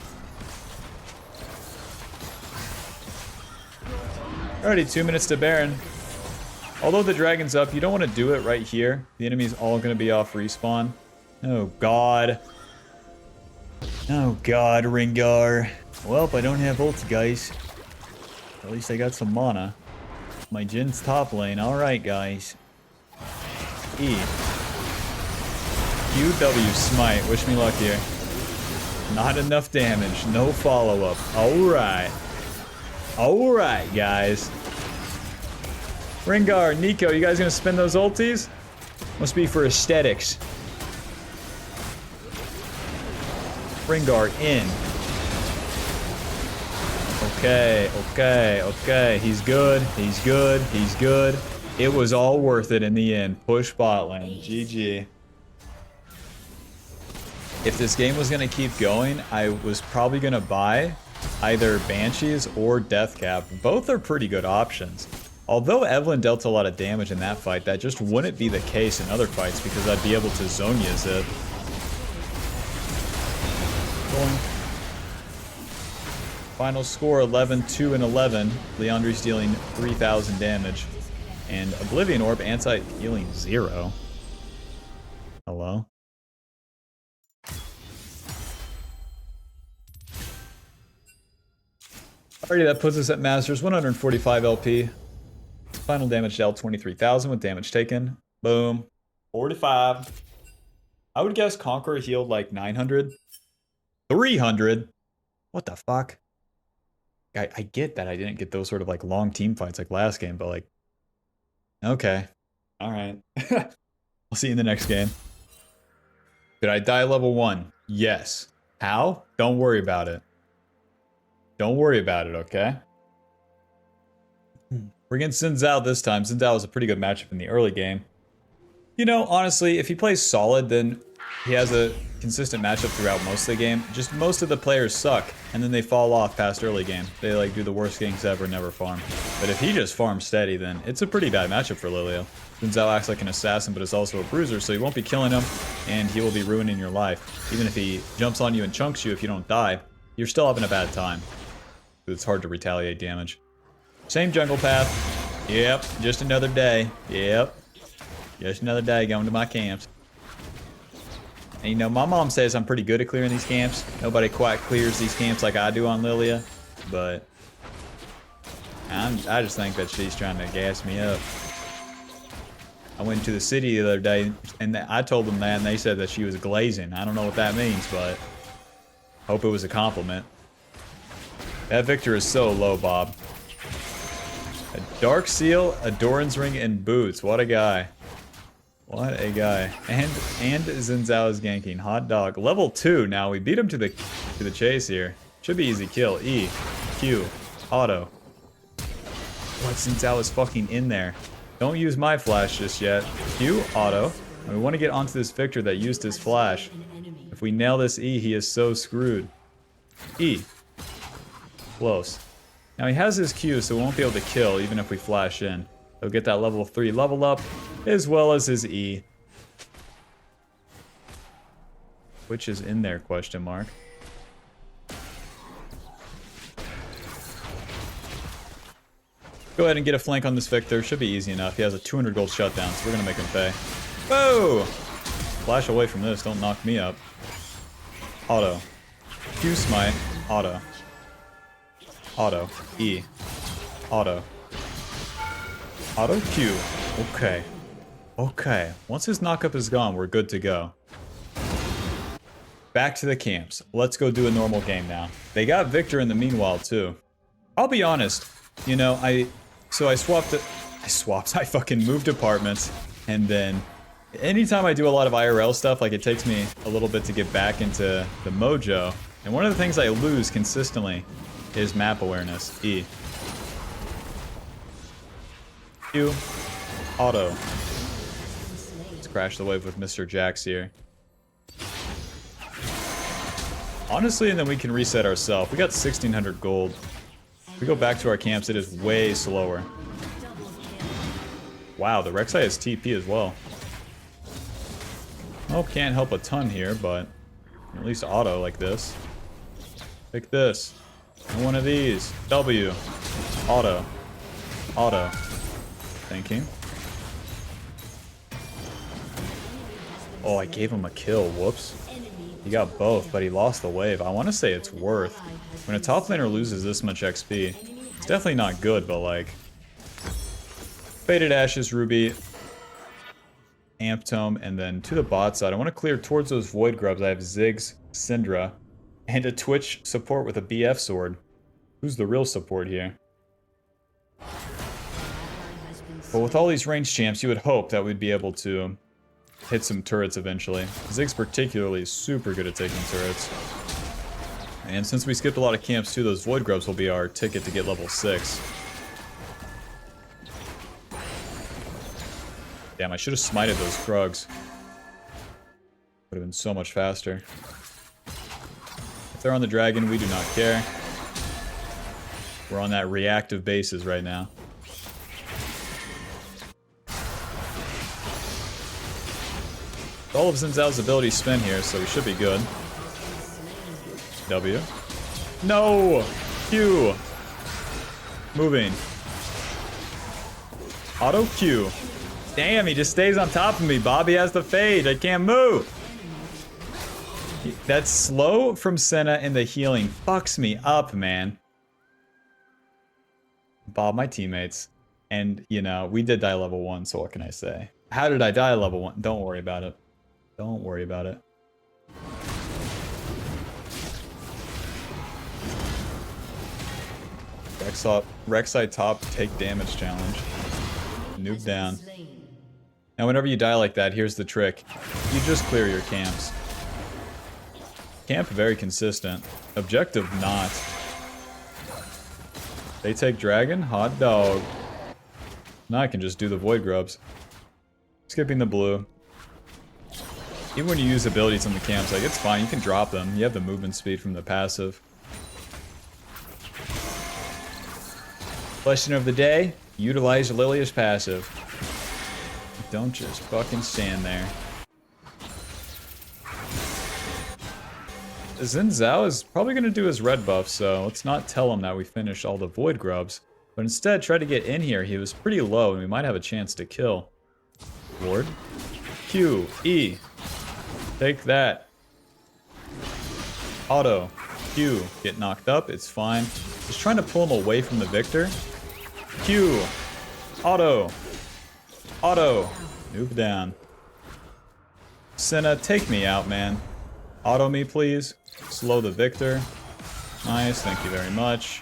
Alrighty, 2 minutes to Baron. Although the dragon's up, you don't want to do it right here. The enemy's all going to be off respawn. Oh god. Oh god, Rengar. Well, I don't have ulti, guys. At least I got some mana. My Jin's top lane. Alright, guys. E. QW smite. Wish me luck here. Not enough damage. No follow-up. Alright. Alright, guys. Rengar, Nico, you guys gonna spin those ultis? Must be for aesthetics. Rengar in. Okay, okay, okay. He's good. He's good. He's good. It was all worth it in the end. Push bot lane. GG. If this game was going to keep going, I was probably going to buy either Banshees or Deathcap. Both are pretty good options. Although Evelyn dealt a lot of damage in that fight, that just wouldn't be the case in other fights because I'd be able to Zhonya's it. Final score 11-2 and 11. Leandri's dealing 3,000 damage. And Oblivion Orb anti-healing 0. Hello? Alrighty, that puts us at Masters 145 LP. Final damage dealt 23,000 with damage taken. Boom. 45. I would guess Conqueror healed like 900. 300? What the fuck? I get that I didn't get those sort of like long team fights like last game, but like, okay. Alright. I'll see you in the next game. Did I die level 1? Yes. How? Don't worry about it. Don't worry about it, okay? We're against Xin Zhao this time. Xin Zhao was a pretty good matchup in the early game. You know, honestly, if he plays solid, then he has a consistent matchup throughout most of the game. Just most of the players suck, and then they fall off past early game. They like do the worst ganks ever, never farm. But if he just farms steady, then it's a pretty bad matchup for Lilia. Xin Zhao acts like an assassin, but is also a bruiser, so you won't be killing him, and he will be ruining your life. Even if he jumps on you and chunks you if you don't die, you're still having a bad time. It's hard to retaliate damage. Same jungle path. Yep, just another day. Yep. Just another day going to my camps. And you know, my mom says I'm pretty good at clearing these camps. Nobody quite clears these camps like I do on Lilia. But I just think that she's trying to gas me up. I went to the city the other day and I told them that and they said that she was glazing. I don't know what that means, but hope it was a compliment. That Victor is so low, Bob. A Dark Seal, a Doran's Ring, and boots. What a guy. What a guy. And Xin Zhao is ganking. Hot dog. Level 2 now. We beat him to the chase here. Should be easy kill. E. Q. Auto. What? Xin Zhao is fucking in there. Don't use my flash just yet. Q. Auto. And we want to get onto this Victor that used his flash. If we nail this E, he is so screwed. E. Close. Now he has his Q, so we won't be able to kill even if we flash in. He'll get that level 3 level up, as well as his E. Which is in there, question mark. Go ahead and get a flank on this Victor. Should be easy enough. He has a 200 gold shutdown, so we're going to make him pay. Whoa! Flash away from this. Don't knock me up. Auto. Q smite. Auto. Auto. E. Auto. Auto Q. Okay. Okay. Once his knockup is gone, we're good to go. Back to the camps. Let's go do a normal game now. They got Victor in the meanwhile, too. I'll be honest. You know, I fucking moved apartments, and then anytime I do a lot of IRL stuff, like it takes me a little bit to get back into the mojo. And one of the things I lose consistently is map awareness. E. Q. Auto. Crash the wave with Mr. Jax here. Honestly, and then we can reset ourselves. We got 1,600 gold. If we go back to our camps, it is way slower. Wow, the Rek'Sai has TP as well. Oh, can't help a ton here, but at least auto like this. Pick this. And one of these. W. Auto. Auto. Thinking. Oh, I gave him a kill. Whoops. He got both, but he lost the wave. I want to say it's worth. When a top laner loses this much XP, it's definitely not good, but like... Faded Ashes, Ruby, Amp Tome, and then to the bot side. I want to clear towards those Void Grubs. I have Ziggs, Syndra, and a Twitch support with a BF sword. Who's the real support here? But with all these range champs, you would hope that we'd be able to hit some turrets eventually. Ziggs particularly is super good at taking turrets. And since we skipped a lot of camps too, those Void Grubs will be our ticket to get level 6. Damn, I should have smited those Krugs. Would have been so much faster. If they're on the dragon, we do not care. We're on that reactive basis right now. All of Xin Zhao's abilities spin here, so we should be good. W. No! Q! Moving. Auto Q. Damn, he just stays on top of me. Bobby has the fade. I can't move. That slow from Senna and the healing fucks me up, man. Bob, my teammates. And, you know, we did die level 1, so what can I say? How did I die level 1? Don't worry about it. Don't worry about it. Rek'Sai top, take damage challenge. Noob down. Now whenever you die like that, here's the trick. You just clear your camps. Camp very consistent. Objective not. They take dragon, hot dog. Now I can just do the Void Grubs. Skipping the blue. Even when you use abilities on the camps, like, it's fine, you can drop them. You have the movement speed from the passive. Question of the day, utilize Lillia's passive. Don't just fucking stand there. Xin Zhao is probably going to do his red buff, so let's not tell him that we finished all the Void Grubs. But instead, try to get in here. He was pretty low, and we might have a chance to kill. Ward. Q. E. Take that. Auto. Q. Get knocked up. It's fine. Just trying to pull him away from the victor. Q. Auto. Auto. Noob down. Senna, take me out, man. Auto me, please. Slow the victor. Nice. Thank you very much.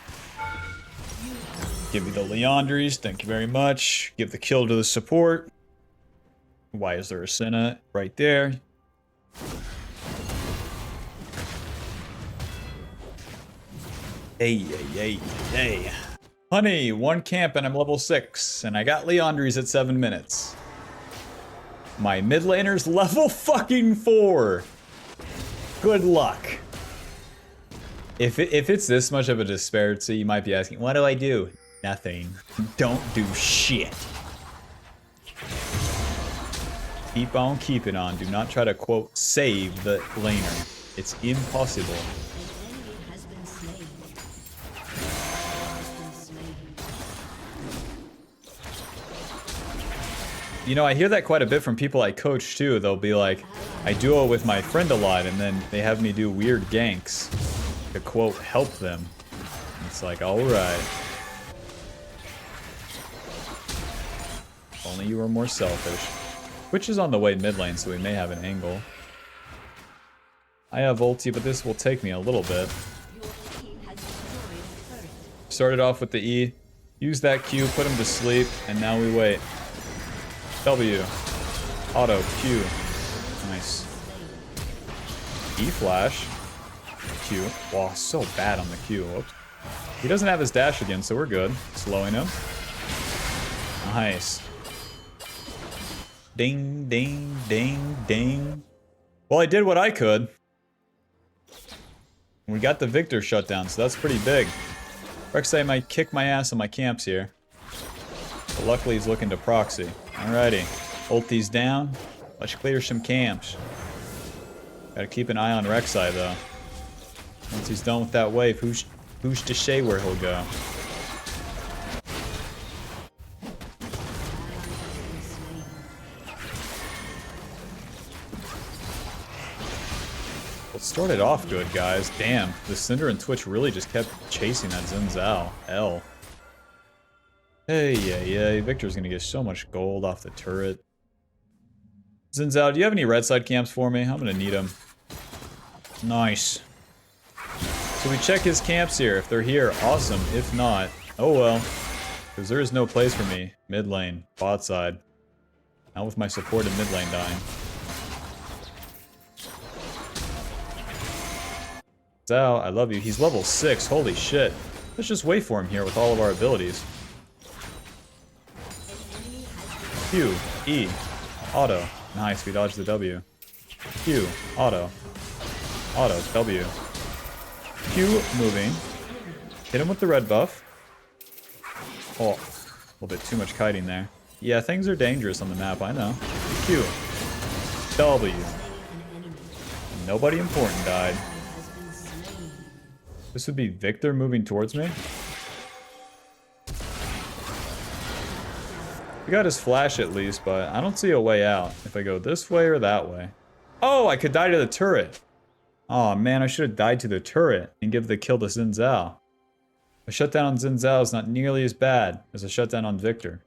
Give me the Leandries. Thank you very much. Give the kill to the support. Why is there a Senna right there? Hey. Honey, 1 camp and I'm level 6. And I got Leandries at 7 minutes. My mid laner's level fucking 4. Good luck. If it's this much of a disparity, you might be asking, what do I do? Nothing. Don't do shit. Keep on keeping on. Do not try to, quote, save the laner. It's impossible. You know, I hear that quite a bit from people I coach, too. They'll be like, I duo with my friend a lot, and then they have me do weird ganks to, quote, help them. It's like, alright. If only you were more selfish. Twitch is on the way mid lane, so we may have an angle. I have ulti, but this will take me a little bit. Started off with the E, use that Q, put him to sleep, and now we wait. W. Auto. Q. Nice. E flash. Q. Wow, so bad on the Q. Whoops. He doesn't have his dash again, so we're good. Slowing him. Nice. Ding, ding, ding, ding. Well, I did what I could. We got the Victor shut down, so that's pretty big. Rek'Sai might kick my ass on my camps here. But luckily he's looking to proxy. Alrighty. Ult these down. Let's clear some camps. Gotta keep an eye on Rek'Sai though. Once he's done with that wave, who's to say where he'll go? Well, it started off good, guys. Damn, the Cinder and Twitch really just kept chasing that Xin Zhao. L. Hey, yeah. Victor's gonna get so much gold off the turret. Xin Zhao, do you have any red side camps for me? I'm gonna need them. Nice. So we check his camps here. If they're here, awesome. If not, oh well. Because there is no place for me. Mid lane, bot side. Not with my support in mid lane dying. Zhao, I love you. He's level 6. Holy shit. Let's just wait for him here with all of our abilities. Q, E, auto. Nice, we dodged the W. Q, auto. Auto, W. Q, moving. Hit him with the red buff. Oh, a little bit too much kiting there. Yeah, things are dangerous on the map, I know. Q. W. Nobody important died. This would be Victor moving towards me. We got his flash at least, but I don't see a way out. If I go this way or that way. Oh, I could die to the turret. Oh man, I should have died to the turret and give the kill to Xin Zhao. A shutdown on Xin Zhao is not nearly as bad as a shutdown on Victor.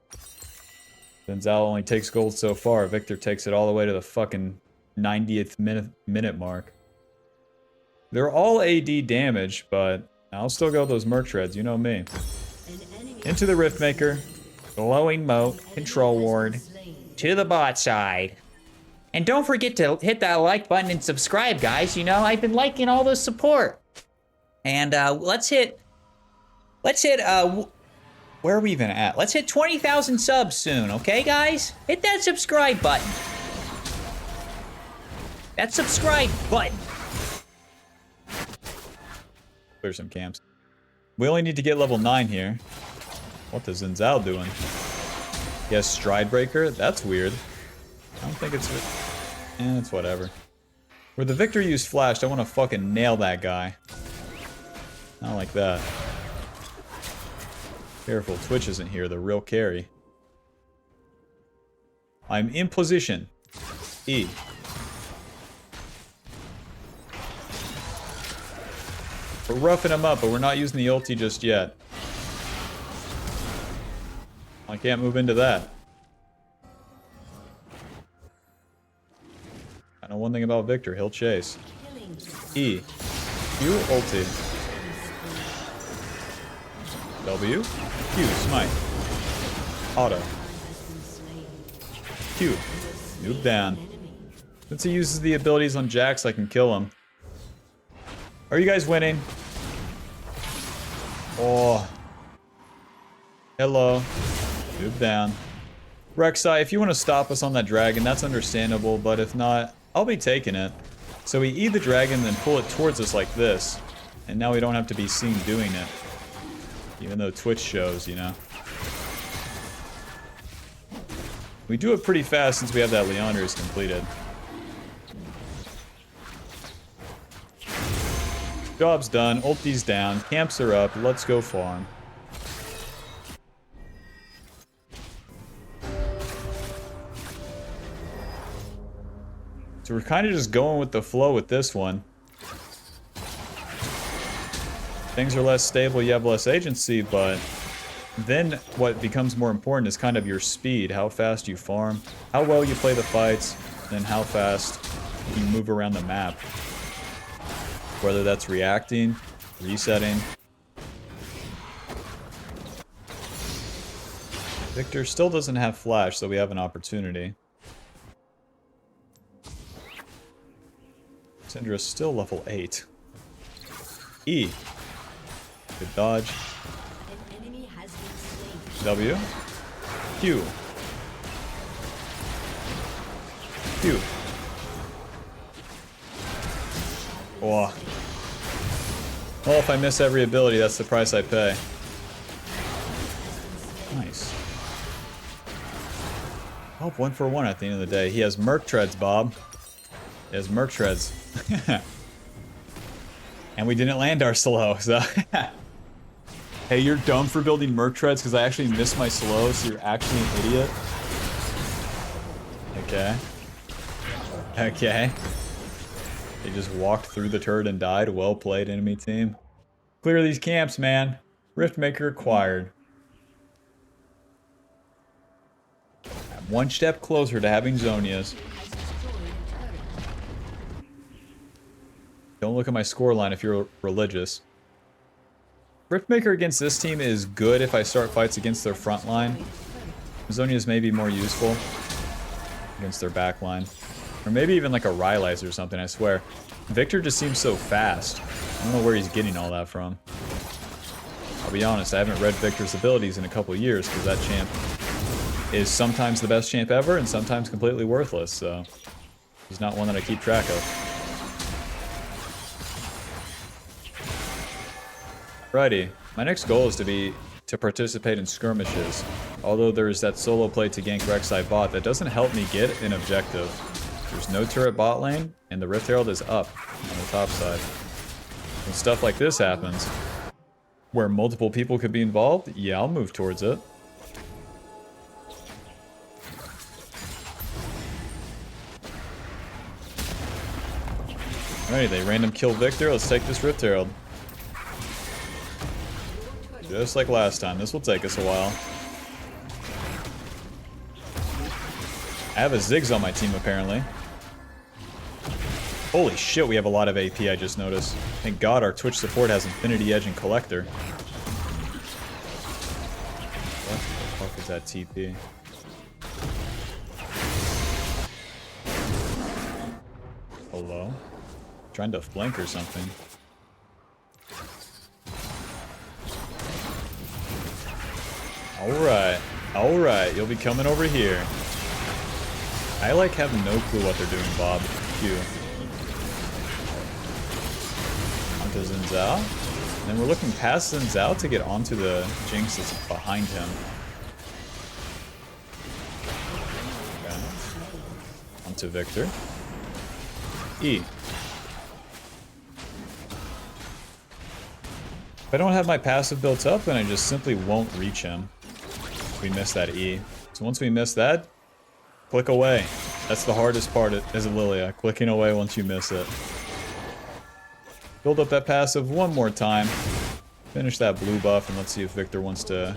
Xin Zhao only takes gold so far. Victor takes it all the way to the fucking 90th minute mark. They're all AD damage, but I'll still go with those Merc Treads, you know me. Into the Riftmaker. Glowing moat, control ward, to the bot side. And don't forget to hit that like button and subscribe, guys. You know, I've been liking all the support. And let's hit, where are we even at? Let's hit 20,000 subs soon, okay, guys? Hit that subscribe button. That subscribe button. Clear some camps. We only need to get level 9 here. What is Xin Zhao doing? He has Stride Breaker? That's weird. I don't think it's... it's whatever. Where the Victor used Flash, I want to fucking nail that guy. Not like that. Careful, Twitch isn't here, the real carry. I'm in position. E. We're roughing him up, but we're not using the ulti just yet. I can't move into that. I know one thing about Victor, he'll chase. E. Q, ulti. W. Q, smite. Auto. Q. Noob down. Since he uses the abilities on Jax, I can kill him. Are you guys winning? Oh. Hello. Move down. Rek'Sai, if you want to stop us on that dragon, that's understandable, but if not, I'll be taking it. So we eat the dragon, then pull it towards us like this. And now we don't have to be seen doing it. Even though Twitch shows, you know. We do it pretty fast since we have that Leandris completed. Job's done, ulti's down, camps are up, let's go farm. So we're kind of just going with the flow with this one. Things are less stable, you have less agency, but then what becomes more important is kind of your speed, how fast you farm, how well you play the fights, and how fast you move around the map. Whether that's reacting, resetting. Victor still doesn't have flash, so we have an opportunity. Syndra's still level 8. E. Good dodge. W. Q. Phew. Oh. Well, if I miss every ability, that's the price I pay. Nice. Oh, 1 for 1 at the end of the day. He has Merc Treads, Bob. He has Merc Treads. And we didn't land our slow, so... Hey, you're dumb for building Merc Treads because I actually missed my slow, so you're actually an idiot. Okay. Okay. They just walked through the turret and died. Well played, enemy team. Clear these camps, man. Riftmaker acquired. I'm one step closer to having Zonias. Don't look at my scoreline if you're religious. Riftmaker against this team is good if I start fights against their front line. Zonias may be more useful against their back line. Or maybe even like a Rylai's or something, I swear. Victor just seems so fast. I don't know where he's getting all that from. I'll be honest, I haven't read Victor's abilities in a couple years because that champ is sometimes the best champ ever and sometimes completely worthless, so he's not one that I keep track of. Alrighty, my next goal is to participate in skirmishes. Although there's that solo play to gank Rek'Sai bot, that doesn't help me get an objective. There's no turret bot lane, and the Rift Herald is up on the top side. When stuff like this happens, where multiple people could be involved, yeah, I'll move towards it. Alright, they random kill Victor. Let's take this Rift Herald. Just like last time, this will take us a while. I have a Ziggs on my team, apparently. Holy shit, we have a lot of AP, I just noticed. Thank God our Twitch support has Infinity Edge and Collector. What the fuck is that TP? Hello? Trying to flank or something. Alright, alright, you'll be coming over here. I like have no clue what they're doing, Bob. Q. Onto Xin Zhao. And then we're looking past Xin Zhao to get onto the Jinx that's behind him. Okay. Onto Victor. E. If I don't have my passive built up, then I just simply won't reach him. We miss that E. So once we miss that, click away. That's the hardest part as a Lilia, clicking away once you miss it. Build up that passive one more time. Finish that blue buff, and let's see if Victor wants to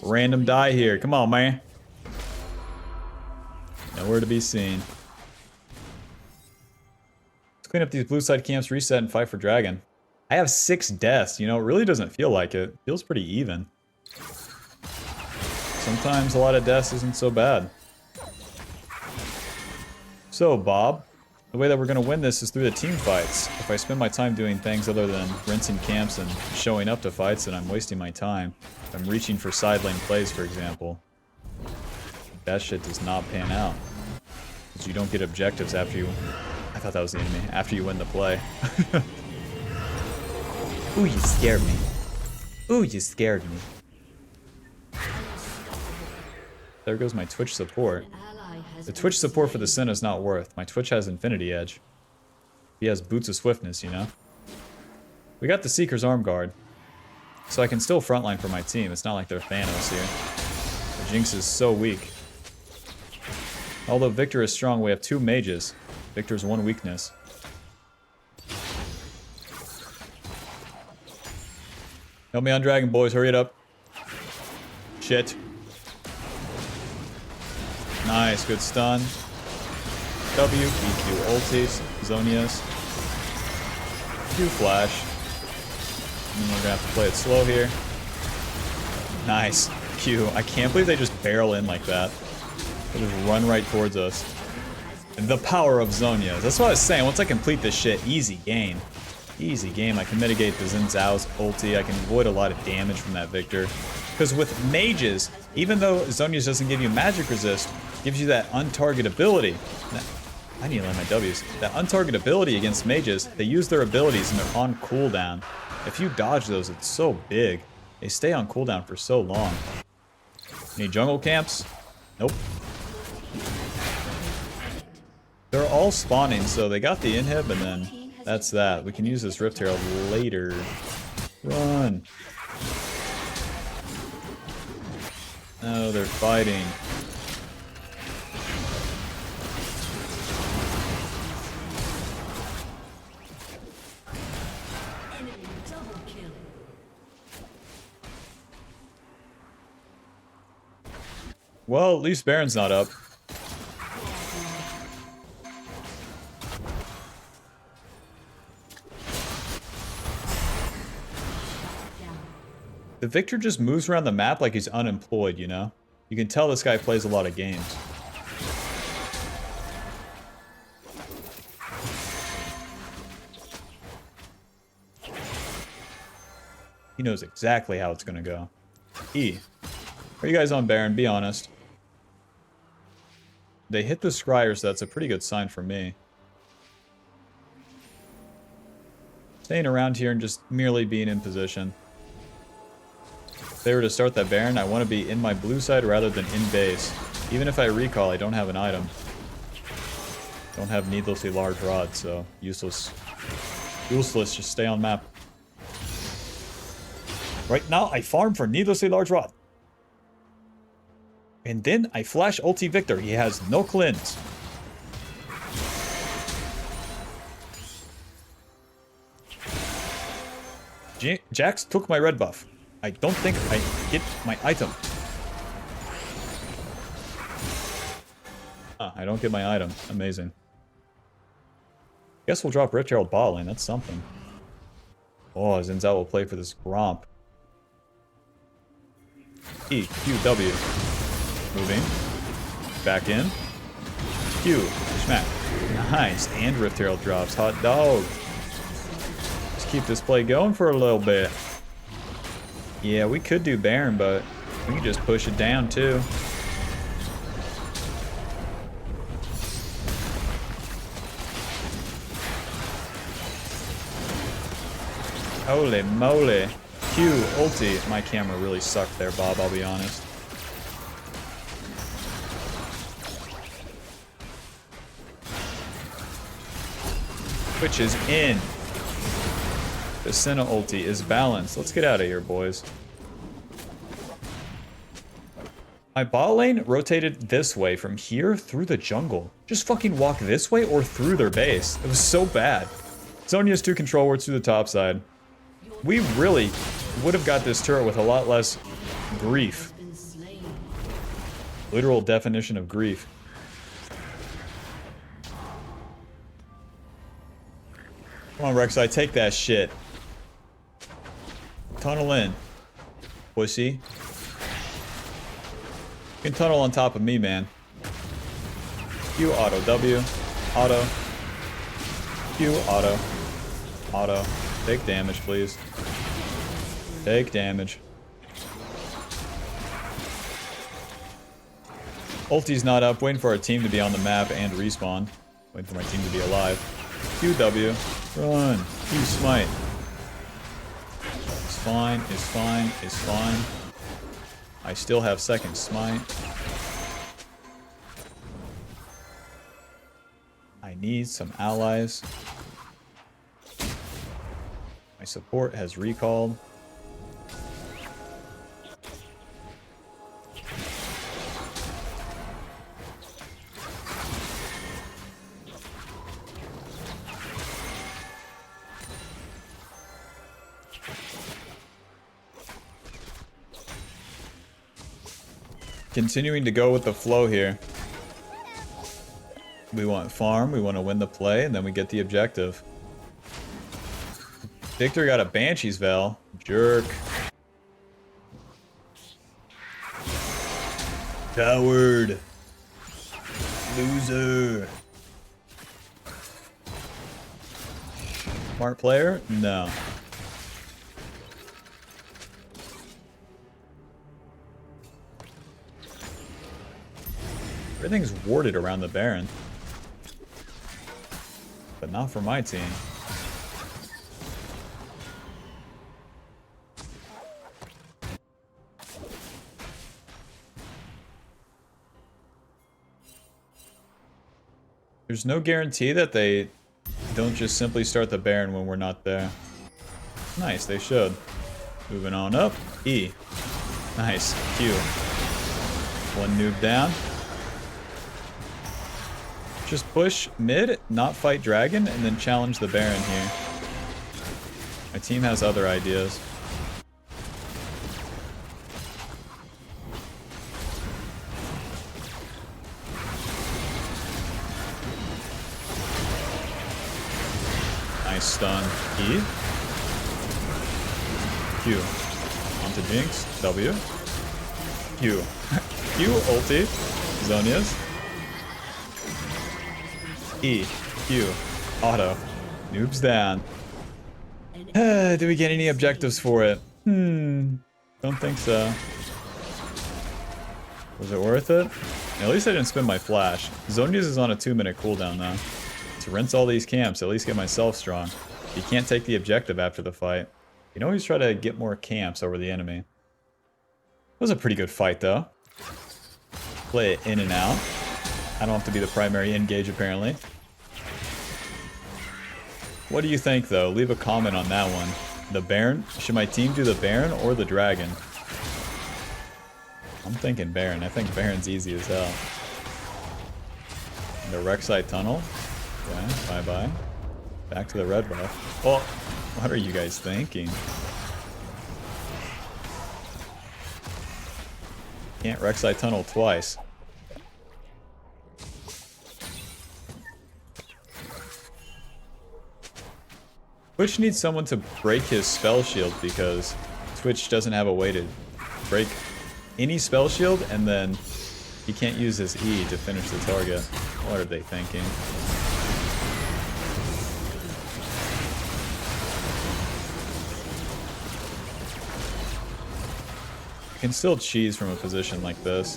random die here. Come on, man. Nowhere to be seen. Let's clean up these blue side camps, reset, and fight for Dragon. I have 6 deaths, you know, it really doesn't feel like it. It feels pretty even. Sometimes a lot of deaths isn't so bad. So, Bob, the way that we're going to win this is through the team fights. If I spend my time doing things other than rinsing camps and showing up to fights, then I'm wasting my time. If I'm reaching for side lane plays, for example, that shit does not pan out. Because you don't get objectives after you... I thought that was the enemy. After you win the play. Ooh, you scared me. Ooh, you scared me. There goes my Twitch support. The Twitch support for the Sin is not worth. My Twitch has Infinity Edge. He has Boots of Swiftness, you know? We got the Seeker's Arm Guard. So I can still frontline for my team. It's not like they're Thanos here. The Jinx is so weak. Although Victor is strong, we have 2 mages. Victor's 1 weakness. Help me on Dragon, boys. Hurry it up. Shit. Nice. Good stun. W, EQ, ultis, Zonias. Q flash. And then we're gonna have to play it slow here. Nice. Q. I can't believe they just barrel in like that. They just run right towards us. The power of Zonias. That's what I was saying. Once I complete this shit, easy game. Easy game. I can mitigate the Xin Zhao's ulti. I can avoid a lot of damage from that Victor. Because with mages, even though Zonias doesn't give you magic resist, gives you that untarget ability. I need to land my W's. That untarget ability against mages, they use their abilities and they're on cooldown. If you dodge those, it's so big. They stay on cooldown for so long. Any jungle camps? Nope. They're all spawning, so they got the inhib, and then that's that. We can use this Rift Herald later. Run. No, they're fighting. Well, at least Baron's not up. The Victor just moves around the map like he's unemployed, you know? You can tell this guy plays a lot of games. He knows exactly how it's gonna go. E. Are you guys on Baron? Be honest. They hit the Scryer, so that's a pretty good sign for me. Staying around here and just merely being in position. If they were to start that Baron, I want to be in my blue side rather than in base. Even if I recall, I don't have an item. Don't have needlessly large rod, so useless. Useless, just stay on map. Right now, I farm for needlessly large rod. And then I flash ulti Victor. He has no cleanse. Jax took my red buff. I don't think I get my item. I don't get my item. Amazing. Guess we'll drop Rich Herald bot lane. That's something. Oh, Zinzao will play for this Gromp. E, Q, W. Moving. Back in. Q. Smack. Nice. And Rift Herald drops. Hot dog. Let's keep this play going for a little bit. Yeah, we could do Baron, but we can just push it down too. Holy moly. Q, ulti. My camera really sucked there, Bob, I'll be honest. Which is in. The Senna ulti is balanced. Let's get out of here, boys. My bot lane rotated this way from here through the jungle. Just fucking walk this way or through their base. It was so bad. Sonya's 2 control wards through the top side. We really would have got this turret with a lot less grief. Literal definition of grief. Come on, Rek'Sai, take that shit. Tunnel in. Pussy. You can tunnel on top of me, man. Q, auto, W, auto. Q, auto. Auto. Take damage, please. Take damage. Ulti's not up. Waiting for our team to be on the map and respawn. Waiting for my team to be alive. QW. Run. Q smite. It's fine. It's fine. It's fine. I still have second smite. I need some allies. My support has recalled. Continuing to go with the flow here. We want farm, we want to win the play, and then we get the objective. Victor got a Banshee's Veil. Jerk. Coward. Loser. Smart player? No. Everything's warded around the Baron. but not for my team. There's no guarantee that they don't just simply start the Baron when we're not there. Nice, they should. Moving on up. E. Nice. Q. One noob down. Just push mid, not fight dragon, and then challenge the Baron here. My team has other ideas. Nice stun. E. Q. Onto Jinx. W. Q. Q. Ulti. Zonia's. E. Q. Auto. Noobs down. Do we get any objectives for it? Don't think so. Was it worth it? At least I didn't spend my flash. Zonia's is on a 2-minute cooldown though. To rinse all these camps, at least get myself strong. You can't take the objective after the fight. You can always try to get more camps over the enemy. It was a pretty good fight though. Play it in and out. I don't have to be the primary engage apparently. What do you think though? Leave a comment on that one. The Baron? Should my team do the Baron or the Dragon? I'm thinking Baron. I think Baron's easy as hell. The Rek'Sai Tunnel. Okay, bye-bye. Back to the red buff. Oh, what are you guys thinking? Can't Rek'Sai Tunnel twice. Twitch needs someone to break his spell shield because Twitch doesn't have a way to break any spell shield and then he can't use his E to finish the target. What are they thinking? You can still cheese from a position like this.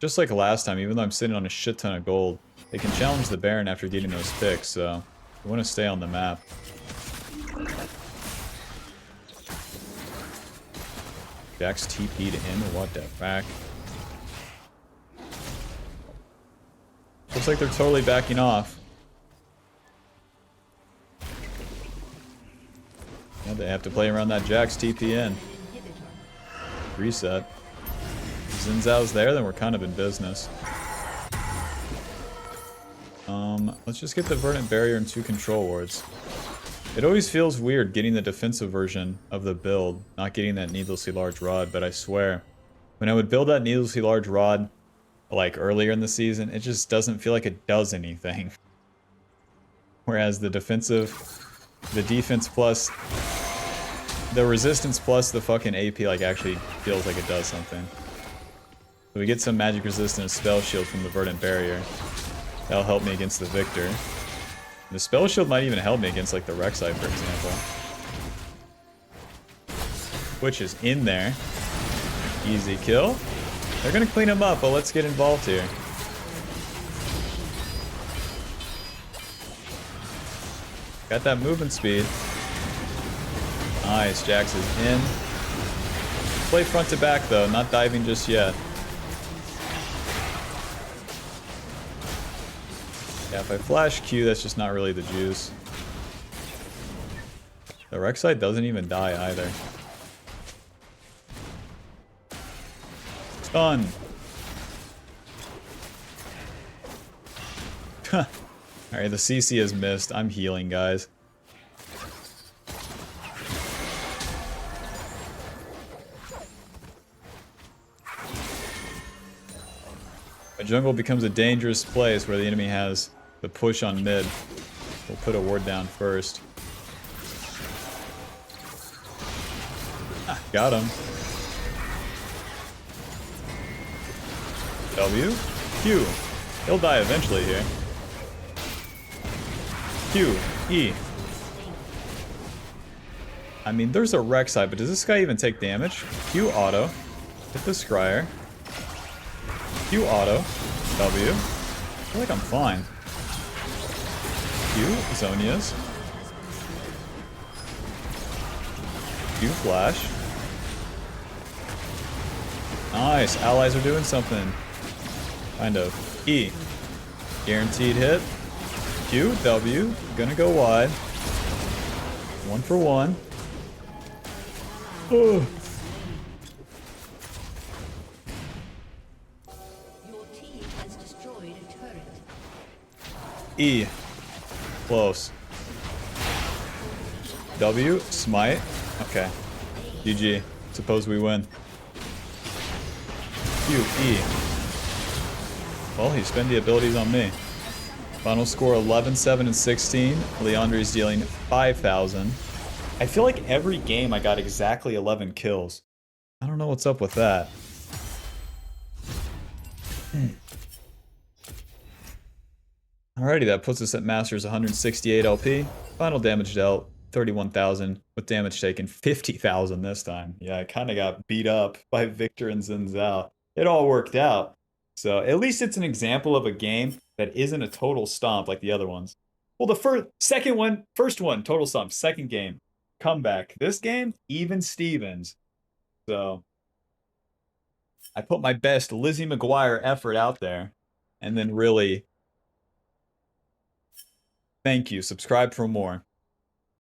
Just like last time, even though I'm sitting on a shit ton of gold, they can challenge the Baron after getting those picks, so we want to stay on the map. Jax TP'd in, what the fuck? Looks like they're totally backing off. Yeah, they have to play around that Jax TP in. Reset. Xin Zhao's there, then we're kind of in business. Let's just get the Verdant Barrier and 2 control wards. It always feels weird getting the defensive version of the build, not getting that needlessly large rod, but I swear, when I would build that needlessly large rod, like earlier in the season, it just doesn't feel like it does anything. Whereas the defense plus, the resistance plus the fucking AP like actually feels like it does something. So we get some magic resistance spell shield from the Verdant Barrier. That'll help me against the Victor. The spell shield might even help me against like the Rek'Sai, for example. Which is in there. Easy kill. They're gonna clean him up, but let's get involved here. Got that movement speed. Nice, Jax is in. Play front to back though, not diving just yet. Yeah, if I flash Q, that's just not really the juice. The Rek'Sai doesn't even die either. Stun! Alright, the CC is missed. I'm healing, guys. A jungle becomes a dangerous place where the enemy has the push on mid. We'll put a ward down first. Ah, got him. W. Q. He'll die eventually here. Q. E. I mean, there's a Rek'Sai, but does this guy even take damage? Q auto. Hit the Scryer. Q auto. W. I feel like I'm fine. Q, Zonia's. Q flash. Nice, allies are doing something. Kind of. E. Guaranteed hit. Q, W. Gonna go wide. 1 for 1. Oh. Your team has destroyed a turret. E. Close. W. Smite. Okay. GG. Suppose we win. Q. E. Well, he spent the abilities on me. Final score 11, 7, and 16. Leandre's dealing 5,000. I feel like every game I got exactly 11 kills. I don't know what's up with that. Alrighty, that puts us at Masters 168 LP. Final damage dealt 31,000, with damage taken 50,000 this time. Yeah, I kind of got beat up by Victor and Zinzao. It all worked out. So at least it's an example of a game that isn't a total stomp like the other ones. Well, the first one, total stomp. Second game, comeback. This game, even Stevens. So I put my best Lizzie McGuire effort out there. And then really, thank you. Subscribe for more.